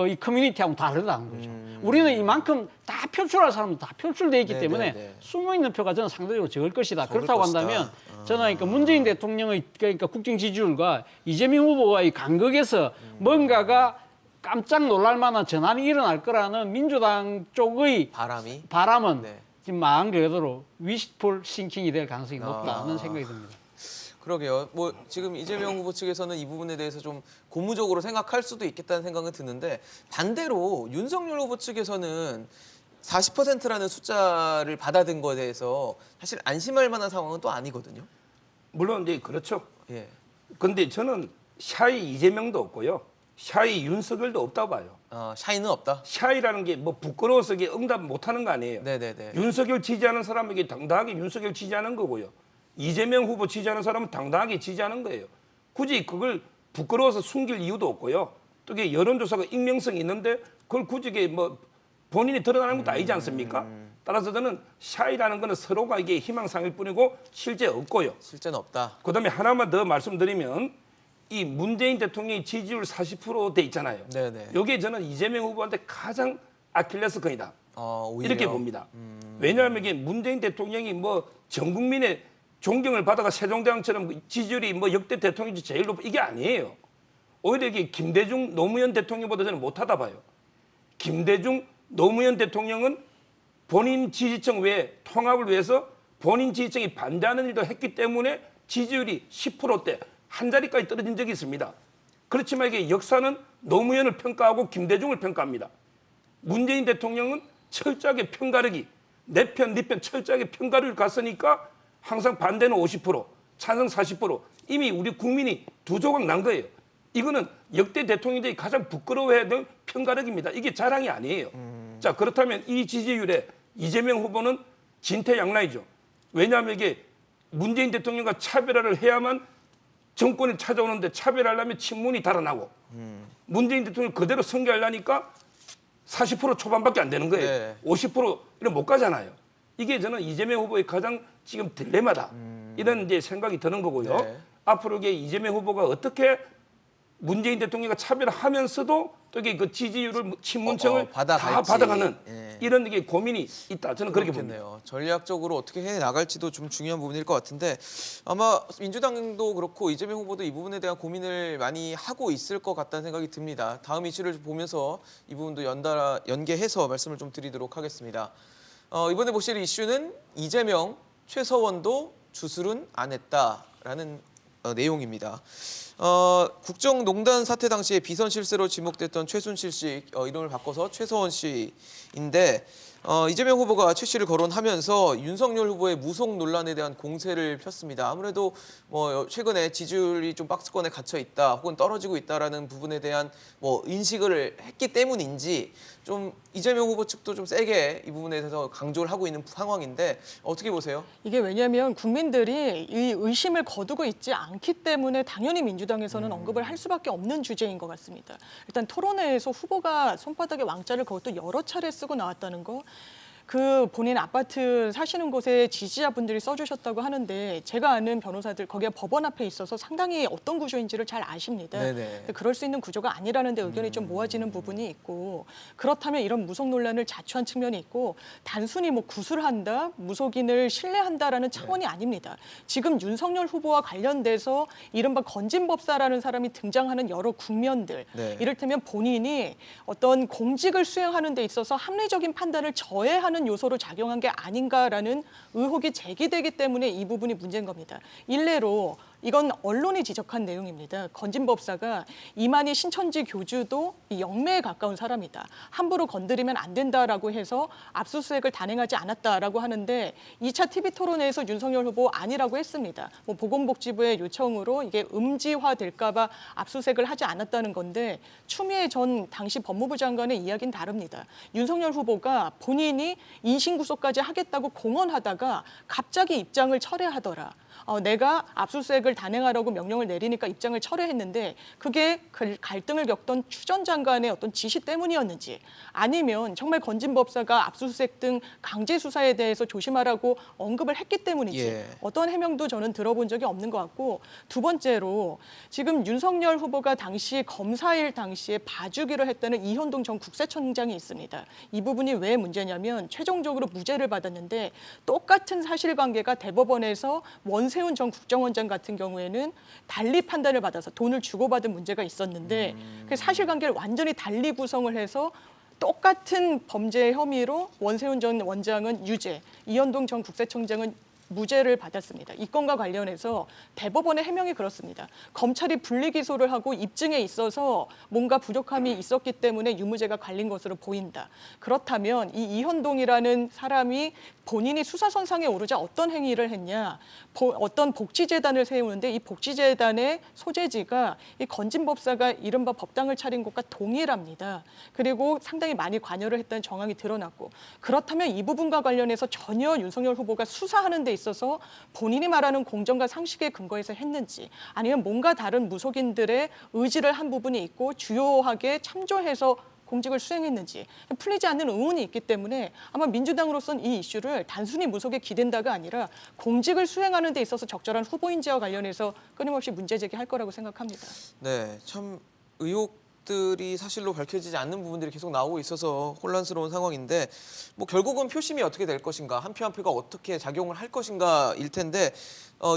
이 커뮤니티하고 다르다는 거죠. 우리는 이만큼 다 표출할 사람도 다 표출돼 있기 네네네. 때문에 숨어 있는 표가 저는 상대적으로 적을 것이다. 적을 그렇다고 것이다. 한다면 저는 그러니까 문재인 대통령의 그러니까 국정 지지율과 이재명 후보와의 간극에서 뭔가가 깜짝 놀랄 만한 전환이 일어날 거라는 민주당 쪽의 바람은 네. 지금 마음 그대로 위시풀 싱킹이 될 가능성이 높다는 생각이 듭니다. 그러게요. 뭐 지금 이재명 후보 측에서는 이 부분에 대해서 좀 고무적으로 생각할 수도 있겠다는 생각은 드는데 반대로 윤석열 후보 측에서는 40%라는 숫자를 받아든 것에 대해서 사실 안심할 만한 상황은 또 아니거든요. 물론 이제 그렇죠. 예. 근데 저는 샤이 이재명도 없고요. 샤이 윤석열도 없다고 봐요. 샤이는 없다. 샤이라는 게 뭐 부끄러워서 이게 응답 못하는 거 아니에요. 네네네. 윤석열 지지하는 사람에게 당당하게 윤석열 지지하는 거고요. 이재명 후보 지지하는 사람은 당당하게 지지하는 거예요. 굳이 그걸 부끄러워서 숨길 이유도 없고요. 또 이게 여론조사가 익명성이 있는데 그걸 굳이 이게 뭐 본인이 드러나는 것도 아니지 않습니까? 따라서 저는 샤이라는 거는 서로가 이게 희망상일 뿐이고 실제 없고요. 실제는 없다. 그다음에 하나만 더 말씀드리면 이 문재인 대통령이 지지율 40% 돼 있잖아요. 네네. 여기에 저는 이재명 후보한테 가장 아킬레스건이다. 오히려. 이렇게 봅니다. 왜냐하면 이게 문재인 대통령이 뭐 전 국민의 존경을 받아가 세종대왕처럼 지지율이 뭐 역대 대통령이 제일 높고 이게 아니에요. 오히려 이게 김대중 노무현 대통령보다 저는 못하다 봐요. 김대중 노무현 대통령은 본인 지지층 외에 통합을 위해서 본인 지지층이 반대하는 일도 했기 때문에 지지율이 10%대 한 자리까지 떨어진 적이 있습니다. 그렇지만 이게 역사는 노무현을 평가하고 김대중을 평가합니다. 문재인 대통령은 철저하게 편가르기, 내 편, 네 편 철저하게 편가르기를 갔으니까 항상 반대는 50%, 찬성 40%, 이미 우리 국민이 두 조각 난 거예요. 이거는 역대 대통령들이 가장 부끄러워해야 될 편가르기입니다. 이게 자랑이 아니에요. 자, 그렇다면 이 지지율에 이재명 후보는 진퇴양난이죠. 왜냐하면 이게 문재인 대통령과 차별화를 해야만 정권이 찾아오는데 차별하려면 친문이 달아나고 문재인 대통령 그대로 선거하려니까 40% 초반밖에 안 되는 거예요. 네. 50%는 못 가잖아요. 이게 저는 이재명 후보의 가장 지금 딜레마다 이런 이제 생각이 드는 거고요. 네. 앞으로 이게 이재명 후보가 어떻게 문재인 대통령과 차별하면서도 또 이게 그 지지율을 친문층을 다 받아갈지. 받아가는 예. 이런 이게 고민이 있다. 저는 그렇게 봅니다. 그렇겠네요. 전략적으로 어떻게 해 나갈지도 좀 중요한 부분일 것 같은데 아마 민주당도 그렇고 이재명 후보도 이 부분에 대한 고민을 많이 하고 있을 것 같다는 생각이 듭니다. 다음 이슈를 보면서 이 부분도 연계해서 말씀을 좀 드리도록 하겠습니다. 이번에 보실 이슈는 이재명, 최서원도 주술은 안 했다라는 내용입니다. 국정농단 사태 당시에 비선 실세로 지목됐던 최순실 씨 이름을 바꿔서 최서원 씨인데 이재명 후보가 최 씨를 거론하면서 윤석열 후보의 무속 논란에 대한 공세를 폈습니다. 아무래도 뭐 최근에 지지율이 좀 박스권에 갇혀 있다 혹은 떨어지고 있다라는 부분에 대한 뭐 인식을 했기 때문인지 좀 이재명 후보 측도 좀 세게 이 부분에 대해서 강조를 하고 있는 상황인데 어떻게 보세요? 이게 왜냐하면 국민들이 이 의심을 거두고 있지 않기 때문에 당연히 민주당에서는 언급을 할 수밖에 없는 주제인 것 같습니다. 일단 토론회에서 후보가 손바닥에 왕자를 그것도 여러 차례 쓰고 나왔다는 거. 그 본인 아파트 사시는 곳에 지지자분들이 써주셨다고 하는데 제가 아는 변호사들 거기가 법원 앞에 있어서 상당히 어떤 구조인지를 잘 아십니다. 네네. 근데 그럴 수 있는 구조가 아니라는 데 의견이 좀 모아지는 부분이 있고 그렇다면 이런 무속 논란을 자초한 측면이 있고 단순히 뭐 구술한다, 무속인을 신뢰한다라는 차원이 아닙니다. 지금 윤석열 후보와 관련돼서 이른바 건진법사라는 사람이 등장하는 여러 국면들, 네. 이를테면 본인이 어떤 공직을 수행하는 데 있어서 합리적인 판단을 저해하는 요소로 작용한 게 아닌가라는 의혹이 제기되기 때문에 이 부분이 문제인 겁니다. 일례로 이건 언론이 지적한 내용입니다. 건진법사가 이만희 신천지 교주도 이 영매에 가까운 사람이다. 함부로 건드리면 안 된다라고 해서 압수수색을 단행하지 않았다라고 하는데 2차 TV 토론회에서 윤석열 후보 아니라고 했습니다. 뭐 보건복지부의 요청으로 이게 음지화될까 봐 압수수색을 하지 않았다는 건데 추미애 전 당시 법무부 장관의 이야기는 다릅니다. 윤석열 후보가 본인이 인신구속까지 하겠다고 공언하다가 갑자기 입장을 철회하더라. 내가 압수수색을 단행하라고 명령을 내리니까 입장을 철회했는데 그게 갈등을 겪던 추 전 장관의 어떤 지시 때문이었는지 아니면 정말 건진법사가 압수수색 등 강제 수사에 대해서 조심하라고 언급을 했기 때문이지 예. 어떤 해명도 저는 들어본 적이 없는 것 같고 두 번째로 지금 윤석열 후보가 당시 검사일 당시에 봐주기로 했다는 이현동 전 국세청장이 있습니다. 이 부분이 왜 문제냐면 최종적으로 무죄를 받았는데 똑같은 사실관계가 대법원에서 원세훈 전 국정원장 같은 경우에는 달리 판단을 받아서 돈을 주고받은 문제가 있었는데 그 사실관계를 완전히 달리 구성을 해서 똑같은 범죄 혐의로 원세훈 전 원장은 유죄, 이현동 전 국세청장은 무죄를 받았습니다. 이 건과 관련해서 대법원의 해명이 그렇습니다. 검찰이 분리기소를 하고 입증에 있어서 뭔가 부족함이 있었기 때문에 유무죄가 갈린 것으로 보인다. 그렇다면 이 이현동이라는 사람이 본인이 수사선상에 오르자 어떤 행위를 했냐. 어떤 복지재단을 세우는데 이 복지재단의 소재지가 이 건진법사가 이른바 법당을 차린 것과 동일합니다. 그리고 상당히 많이 관여를 했다는 정황이 드러났고 그렇다면 이 부분과 관련해서 전혀 윤석열 후보가 수사하는 데 있어서 본인이 말하는 공정과 상식에 근거해서 했는지 아니면 뭔가 다른 무속인들의 의지를 한 부분이 있고 주요하게 참조해서 공직을 수행했는지 풀리지 않는 의문이 있기 때문에 아마 민주당으로서는 이 이슈를 단순히 무속에 기댄다가 아니라 공직을 수행하는 데 있어서 적절한 후보인지와 관련해서 끊임없이 문제 제기할 거라고 생각합니다. 네, 참 의혹들이 사실로 밝혀지지 않는 부분들이 계속 나오고 있어서 혼란스러운 상황인데 뭐 결국은 표심이 어떻게 될 것인가, 한 표 한 표가 어떻게 작용을 할 것인가일 텐데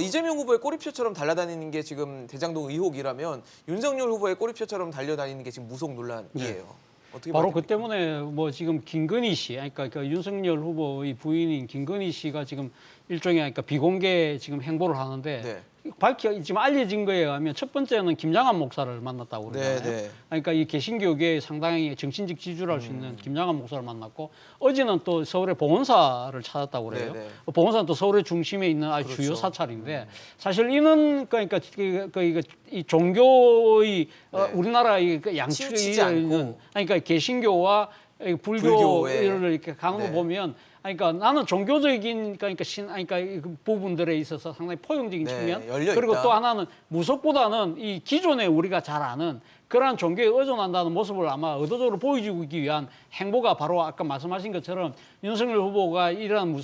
이재명 후보의 꼬리표처럼 달려다니는 게 지금 대장동 의혹이라면 윤석열 후보의 꼬리표처럼 달려다니는 게 지금 무속 논란이에요. 어떻게 바로 봐야 그 됩니까? 때문에 뭐 지금 김건희 씨, 그러니까 그 윤석열 후보의 부인인 김건희 씨가 지금 일종의 그러니까 비공개 지금 행보를 하는데 네. 지금 알려진 거에 의하면 첫 번째는 김장한 목사를 만났다고 그러잖아요. 네, 네. 그러니까 이 개신교계에 상당히 정신적 지주를 할 수 있는 김장한 목사를 만났고 어제는 또 서울의 봉원사를 찾았다고 그래요. 네, 네. 봉원사는 또 서울의 중심에 있는 아주 그렇죠. 주요 사찰인데 사실 이는 그러니까 이 종교의 네. 우리나라 이 치우치지 않고. 양측의 그러니까 개신교와 불교의. 불교를 이렇게 가는 거 네. 보면 그러니까 나는 종교적인 그러니까 그 부분들에 있어서 상당히 포용적인 네, 측면 열려 그리고 있다. 또 하나는 무속보다는 이 기존에 우리가 잘 아는 그러한 종교에 의존한다는 모습을 아마 의도적으로 보여주기 위한 행보가 바로 아까 말씀하신 것처럼 윤석열 후보가 이러한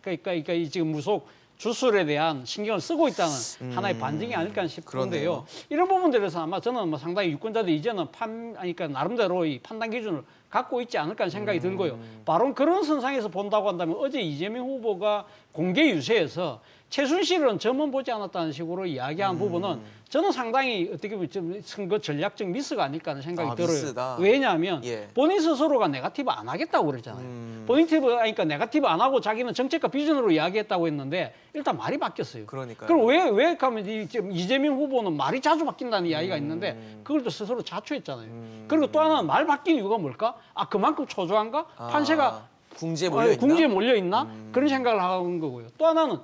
그러니까 이 지금 무속 주술에 대한 신경을 쓰고 있다는 하나의 반증이 아닐까 싶은데요. 그러네요. 이런 부분들에서 아마 저는 뭐 상당히 유권자들이 이제는 그러니까 나름대로 이 판단 기준을 갖고 있지 않을까 하는 생각이 들고요. 바로 그런 선상에서 본다고 한다면 어제 이재명 후보가 공개 유세에서 최순실은 점은 보지 않았다는 식으로 이야기한 부분은 저는 상당히 어떻게 보면 좀 선거 전략적 미스가 아닐까 하는 생각이 들어요. 미스다. 왜냐하면 예. 본인 스스로가 네거티브 안 하겠다고 그랬잖아요. 그러니까 네거티브 안 하고 자기는 정책과 비전으로 이야기했다고 했는데 일단 말이 바뀌었어요. 그러니까요. 그럼 왜 가면 지금 이재명 후보는 말이 자주 바뀐다는 이야기가 있는데 그걸 또 스스로 자초했잖아요. 그리고 또 하나는 말 바뀐 이유가 뭘까? 그만큼 초조한가? 판세가 궁지에 몰려 있나? 궁지에 몰려 있나? 그런 생각을 하는 거고요. 또 하나는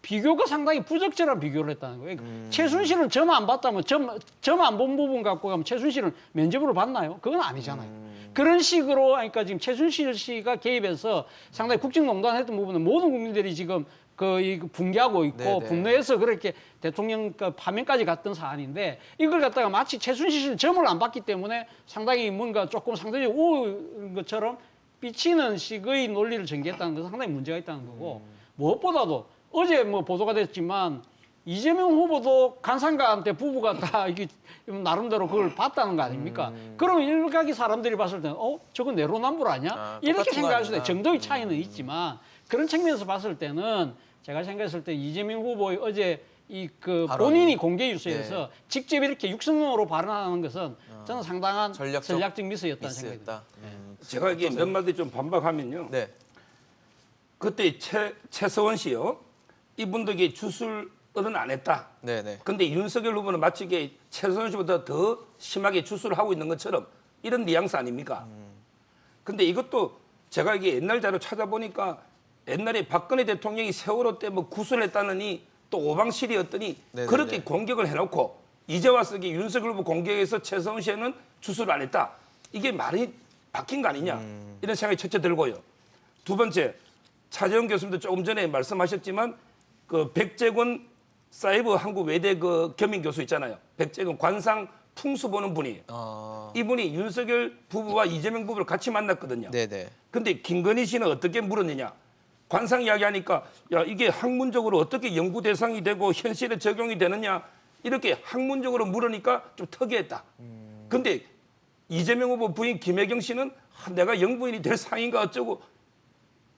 비교가 상당히 부적절한 비교를 했다는 거예요. 최순실은 점 안 봤다면 점 안 본 부분 갖고 가면 최순실은 면접으로 봤나요? 그건 아니잖아요. 그런 식으로 그러니까 지금 최순실 씨가 개입해서 상당히 국정농단했던 부분은 모든 국민들이 지금 붕괴하고 있고 네네. 분노해서 그렇게 대통령 파면까지 갔던 사안인데 이걸 갖다가 마치 최순실 씨는 점을 안 봤기 때문에 상당히 뭔가 조금 상대적으로 우울한 것처럼 삐치는 식의 논리를 전개했다는 것은 상당히 문제가 있다는 거고 무엇보다도 어제 뭐 보도가 됐지만 이재명 후보도 간상가한테 부부가 다 이게 나름대로 그걸 봤다는 거 아닙니까? 그러면 일각의 사람들이 봤을 때는 저건 내로남불 아니야? 이렇게 똑같은 거 생각할 수도 아니야? 있어요. 정도의 차이는 있지만 그런 측면에서 봤을 때는 제가 생각했을 때 이재명 후보의 어제 발언이. 본인이 공개 뉴스에서 직접 이렇게 육성으로 발언하는 것은 저는 상당한 전략적 미스였다는 생각이 듭니다. 제가 이게 몇 마디 좀 반박하면요. 네. 그때 최서원 씨요. 이분도 이게 주술은 안 했다. 네네. 근데 윤석열 후보는 마치 이게 최서원 씨보다 더 심하게 주술을 하고 있는 것처럼 이런 뉘앙스 아닙니까? 근데 이것도 제가 이게 옛날 자료 찾아보니까 옛날에 박근혜 대통령이 세월호 때 뭐 구술했다느니 또 오방실이었더니 네네네. 그렇게 공격을 해놓고 이제 와서 이게 윤석열 후보 공격에서 최서원 씨는 주술을 안 했다. 이게 말이 바뀐 거 아니냐 이런 생각이 첫째 들고요. 두 번째 차재원 교수님도 조금 전에 말씀하셨지만 그 백재권 사이버 한국 외대 그 겸임 교수 있잖아요. 백재권 관상 풍수 보는 분이에요. 이분이 윤석열 부부와 이재명 부부를 같이 만났거든요. 네네. 근데 김건희 씨는 어떻게 물었느냐? 관상 이야기하니까 야 이게 학문적으로 어떻게 연구 대상이 되고 현실에 적용이 되느냐 이렇게 학문적으로 물으니까 좀 특이했다. 근데 이재명 후보 부인 김혜경 씨는 내가 영부인이 될 상인가 어쩌고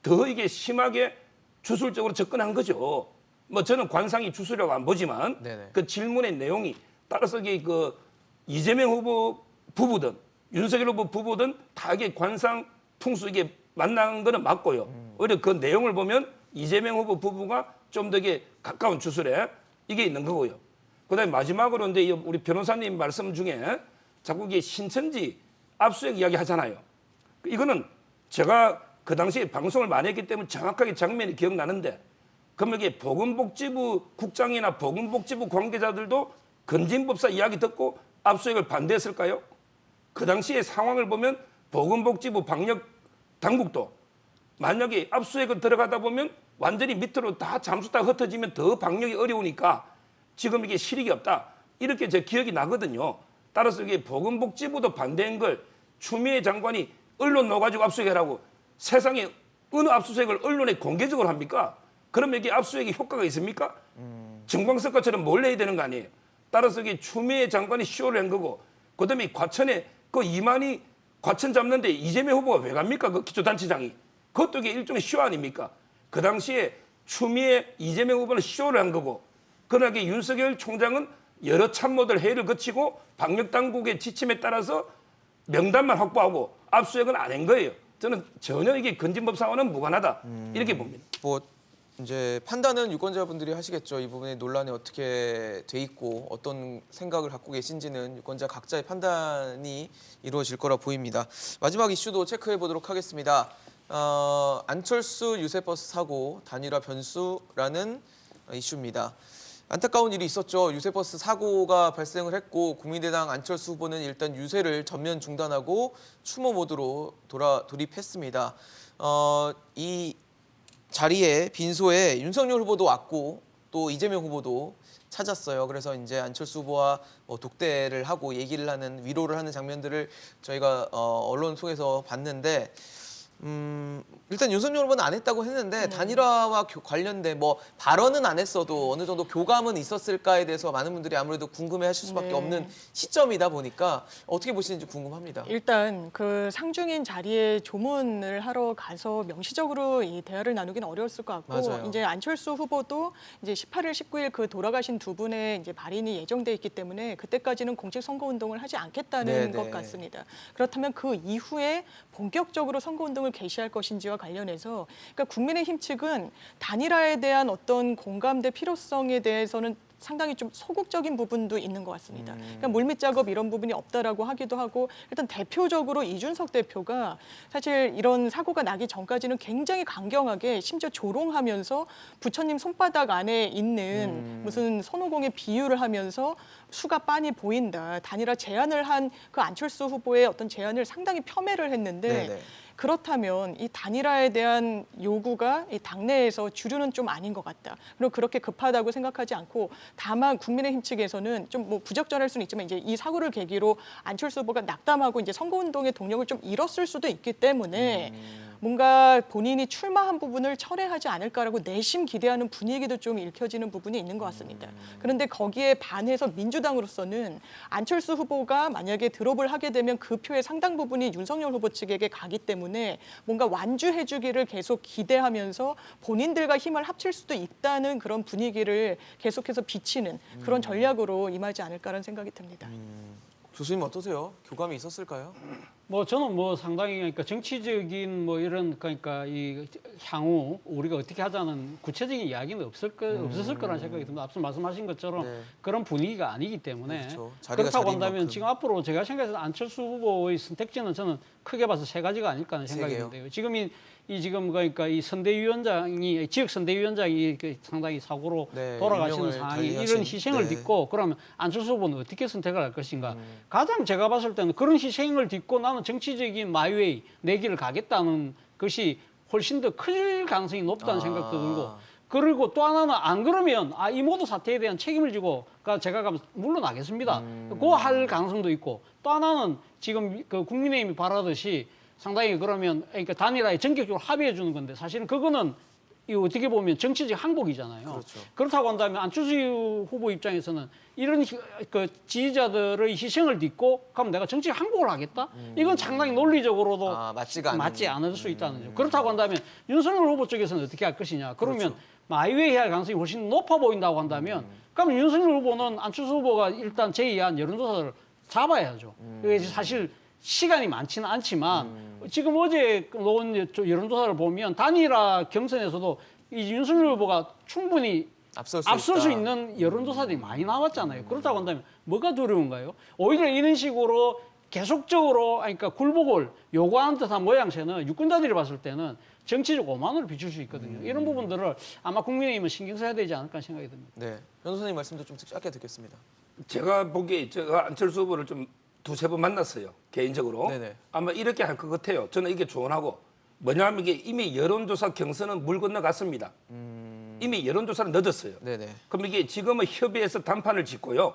더 이게 심하게 주술적으로 접근한 거죠. 뭐 저는 관상이 주술이라고 안 보지만 네네. 그 질문의 내용이 따라서 이게 그 이재명 후보 부부든 윤석열 후보 부부든 다 이게 관상 풍수 이게 만난 거는 맞고요. 오히려 그 내용을 보면 이재명 후보 부부가 좀 더 이게 가까운 주술에 이게 있는 거고요. 그다음에 마지막으로 근데 우리 변호사님 말씀 중에 자꾸 이게 신천지 압수수색 이야기 하잖아요. 이거는 제가 그 당시에 방송을 많이 했기 때문에 정확하게 장면이 기억나는데 그러면 이게 보건복지부 국장이나 보건복지부 관계자들도 건진법사 이야기 듣고 압수수색을 반대했을까요? 그 당시의 상황을 보면 보건복지부 방역 당국도 만약에 압수수색을 들어가다 보면 완전히 밑으로 다 잠수 다 흩어지면 더 방역이 어려우니까 지금 이게 실익이 없다. 이렇게 제 기억이 나거든요. 따라서 이게 보건복지부도 반대한 걸 추미애 장관이 언론 넣어가지고 압수수색하라고 세상에 어느 압수수색을 언론에 공개적으로 합니까? 그러면 이게 압수수색이 효과가 있습니까? 정광석 것처럼 몰래 해야 되는 거 아니에요. 따라서 이게 추미애 장관이 쇼를 한 거고 그다음에 과천에 그 이만희 과천 잡는데 이재명 후보가 왜 갑니까? 그 기초단체장이. 그것도 이게 일종의 쇼 아닙니까? 그 당시에 추미애 이재명 후보는 쇼를 한 거고 그러나 윤석열 총장은 여러 참모들 회의를 거치고 방역당국의 지침에 따라서 명단만 확보하고 압수수색은 안 한 거예요. 저는 전혀 이게 건진법사와는 무관하다. 이렇게 봅니다. 뭐 이제 판단은 유권자분들이 하시겠죠. 이 부분의 논란이 어떻게 돼 있고 어떤 생각을 갖고 계신지는 유권자 각자의 판단이 이루어질 거라 보입니다. 마지막 이슈도 체크해 보도록 하겠습니다. 안철수 유세버스 사고 단일화 변수라는 이슈입니다. 안타까운 일이 있었죠. 유세버스 사고가 발생을 했고 국민의당 안철수 후보는 일단 유세를 전면 중단하고 추모 모드로 돌입했습니다. 이 자리에 빈소에 윤석열 후보도 왔고 또 이재명 후보도 찾았어요. 그래서 이제 안철수 후보와 독대를 하고 얘기를 하는 위로를 하는 장면들을 저희가 언론 통해서 봤는데 일단 윤석열 후보는 안 했다고 했는데 단일화와 관련된 뭐 발언은 안 했어도 어느 정도 교감은 있었을까에 대해서 많은 분들이 아무래도 궁금해하실 수밖에 없는 시점이다 보니까 어떻게 보시는지 궁금합니다. 일단 그 상중인 자리에 조문을 하러 가서 명시적으로 이 대화를 나누기는 어려웠을 것 같고 맞아요. 이제 안철수 후보도 이제 18일, 19일 그 돌아가신 두 분의 이제 발인이 예정돼 있기 때문에 그때까지는 공식 선거 운동을 하지 않겠다는 네네. 것 같습니다. 그렇다면 그 이후에 본격적으로 선거 운동을 개시할 것인지와 관련해서 그러니까 국민의힘 측은 단일화에 대한 어떤 공감대 필요성에 대해서는 상당히 좀 소극적인 부분도 있는 것 같습니다. 그러니까 물밑 작업 이런 부분이 없다라고 하기도 하고 일단 대표적으로 이준석 대표가 사실 이런 사고가 나기 전까지는 굉장히 강경하게 심지어 조롱하면서 부처님 손바닥 안에 있는 무슨 손오공의 비유를 하면서 수가 빤히 보인다. 단일화 제안을 한 그 안철수 후보의 어떤 제안을 상당히 폄훼를 했는데 네네. 그렇다면 이 단일화에 대한 요구가 이 당내에서 주류는 좀 아닌 것 같다. 그리고 그렇게 급하다고 생각하지 않고 다만 국민의힘 측에서는 좀 뭐 부적절할 수는 있지만 이제 이 사고를 계기로 안철수 후보가 낙담하고 이제 선거운동의 동력을 좀 잃었을 수도 있기 때문에 뭔가 본인이 출마한 부분을 철회하지 않을까라고 내심 기대하는 분위기도 좀 읽혀지는 부분이 있는 것 같습니다. 그런데 거기에 반해서 민주당으로서는 안철수 후보가 만약에 드롭을 하게 되면 그 표의 상당 부분이 윤석열 후보 측에게 가기 때문에 뭔가 완주해주기를 계속 기대하면서 본인들과 힘을 합칠 수도 있다는 그런 분위기를 계속해서 비치는 그런 전략으로 임하지 않을까라는 생각이 듭니다. 교수님 어떠세요? 교감이 있었을까요? 뭐 저는 뭐 상당히 그러니까 정치적인 뭐 이런 그러니까 이 향후 우리가 어떻게 하자는 구체적인 이야기는 없었을 거라는 생각이 듭니다. 앞서 말씀하신 것처럼 네. 그런 분위기가 아니기 때문에 그렇죠. 자리가 그렇다고 자리인 한다면 만큼. 지금 앞으로 제가 생각해서 안철수 후보의 선택지는 저는 크게 봐서 세 가지가 아닐까 하는 생각이 세 개요? 드는데요. 지금 그러니까 이 선대위원장이 지역 선대위원장이 상당히 사고로 네, 돌아가시는 유명을 상황이 달리하신, 이런 희생을 네. 딛고 그러면 안철수 후보는 어떻게 선택을 할 것인가? 가장 제가 봤을 때는 그런 희생을 딛고 나는 정치적인 마이웨이 내 길을 가겠다는 것이 훨씬 더 클 가능성이 높다는 생각도 들고 그리고 또 하나는 안 그러면 이 모든 사태에 대한 책임을 지고 제가 가면 물러나겠습니다. 그거 할 가능성도 있고 또 하나는 지금 그 국민의힘이 바라듯이 상당히 그러면 그러니까 단일화에 전격적으로 합의해 주는 건데 사실은 그거는 이 어떻게 보면 정치적 항복이잖아요. 그렇죠. 그렇다고 한다면 안철수 후보 입장에서는 이런 그 지지자들의 희생을 딛고 그럼 내가 정치적 항복을 하겠다? 이건 상당히 논리적으로도 맞지가 않은. 맞지 않을 수 있다는 거죠. 그렇다고 한다면 윤석열 후보 쪽에서는 어떻게 할 것이냐? 그러면 그렇죠. 마이웨이 할 가능성이 훨씬 높아 보인다고 한다면 그럼 윤석열 후보는 안철수 후보가 일단 제의한 여론조사를 잡아야죠. 이게 사실 시간이 많지는 않지만 지금 어제 놓은 여론조사를 보면 단일화 경선에서도 이 윤석열 후보가 충분히 앞설 수 있는 여론조사들이 많이 나왔잖아요. 그렇다고 한다면 뭐가 두려운가요? 오히려 이런 식으로 계속적으로 그러니까 굴복을 요구하는 듯한 모양새는 유권자들이 봤을 때는 정치적 오만으로 비출 수 있거든요. 이런 부분들을 아마 국민의힘은 신경 써야 되지 않을까 생각이 듭니다. 네, 변호사님 말씀도 좀 짧게 듣겠습니다. 제가 보기에 제가 안철수 후보를 좀 두세 번 만났어요. 개인적으로. 네네. 아마 이렇게 할 것 같아요. 저는 이게 조언하고 뭐냐면 이게 이미 여론조사 경선은 물 건너갔습니다. 이미 여론조사를 늦었어요. 네네. 그럼 이게 지금은 협의해서 단판을 짓고요.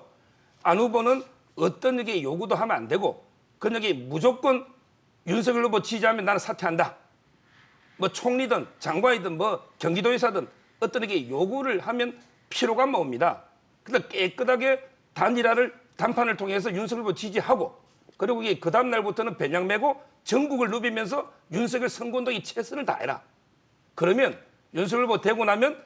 안 후보는 어떤 이게 요구도 하면 안 되고 그냥 이게 무조건 윤석열 후보 지지하면 나는 사퇴한다. 뭐 총리든 장관이든 뭐 경기도의사든 어떤 이게 요구를 하면 피로감만 옵니다. 그러니까 깨끗하게 단판을 통해서 윤석열 후보 지지하고 그리고 이게 그 다음 날부터는 배냥 메고 전국을 누비면서 윤석열 선거운동에 최선을 다해라. 그러면 윤석열 후보 되고 나면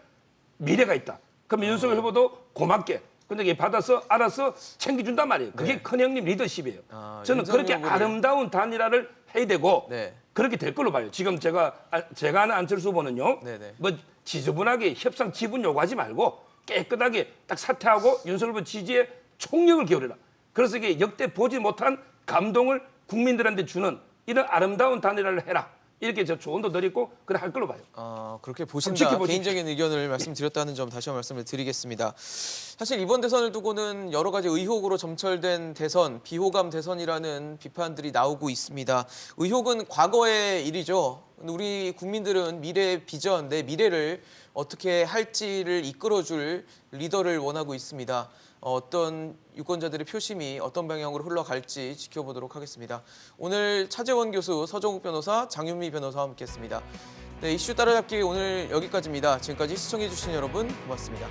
미래가 있다. 그러면 윤석열 후보도 고맙게 근데 이게 받아서 알아서 챙겨준단 말이에요. 그게 큰형님 리더십이에요. 저는 그렇게 아름다운 단일화를 해야 되고 네. 그렇게 될 걸로 봐요. 지금 제가 아는 안철수 후보는요. 네네. 뭐 지저분하게 협상 지분 요구하지 말고 깨끗하게 딱 사퇴하고 윤석열 후보 지지에 총력을 기울여라. 그래서 이게 역대 보지 못한 감동을 국민들한테 주는 이런 아름다운 단일화를 해라. 이렇게 저 조언도 드리고 그래 할 걸로 봐요. 그렇게 보신다. 지켜보십시오. 개인적인 의견을 말씀드렸다는 점 다시 한번 말씀을 드리겠습니다. 사실 이번 대선을 두고는 여러 가지 의혹으로 점철된 대선, 비호감 대선이라는 비판들이 나오고 있습니다. 의혹은 과거의 일이죠. 우리 국민들은 미래의 비전, 내 미래를 어떻게 할지를 이끌어줄 리더를 원하고 있습니다. 어떤 유권자들의 표심이 어떤 방향으로 흘러갈지 지켜보도록 하겠습니다. 오늘 차재원 교수, 서정욱 변호사, 장윤미 변호사와 함께했습니다. 네, 이슈 따라잡기 오늘 여기까지입니다. 지금까지 시청해주신 여러분 고맙습니다.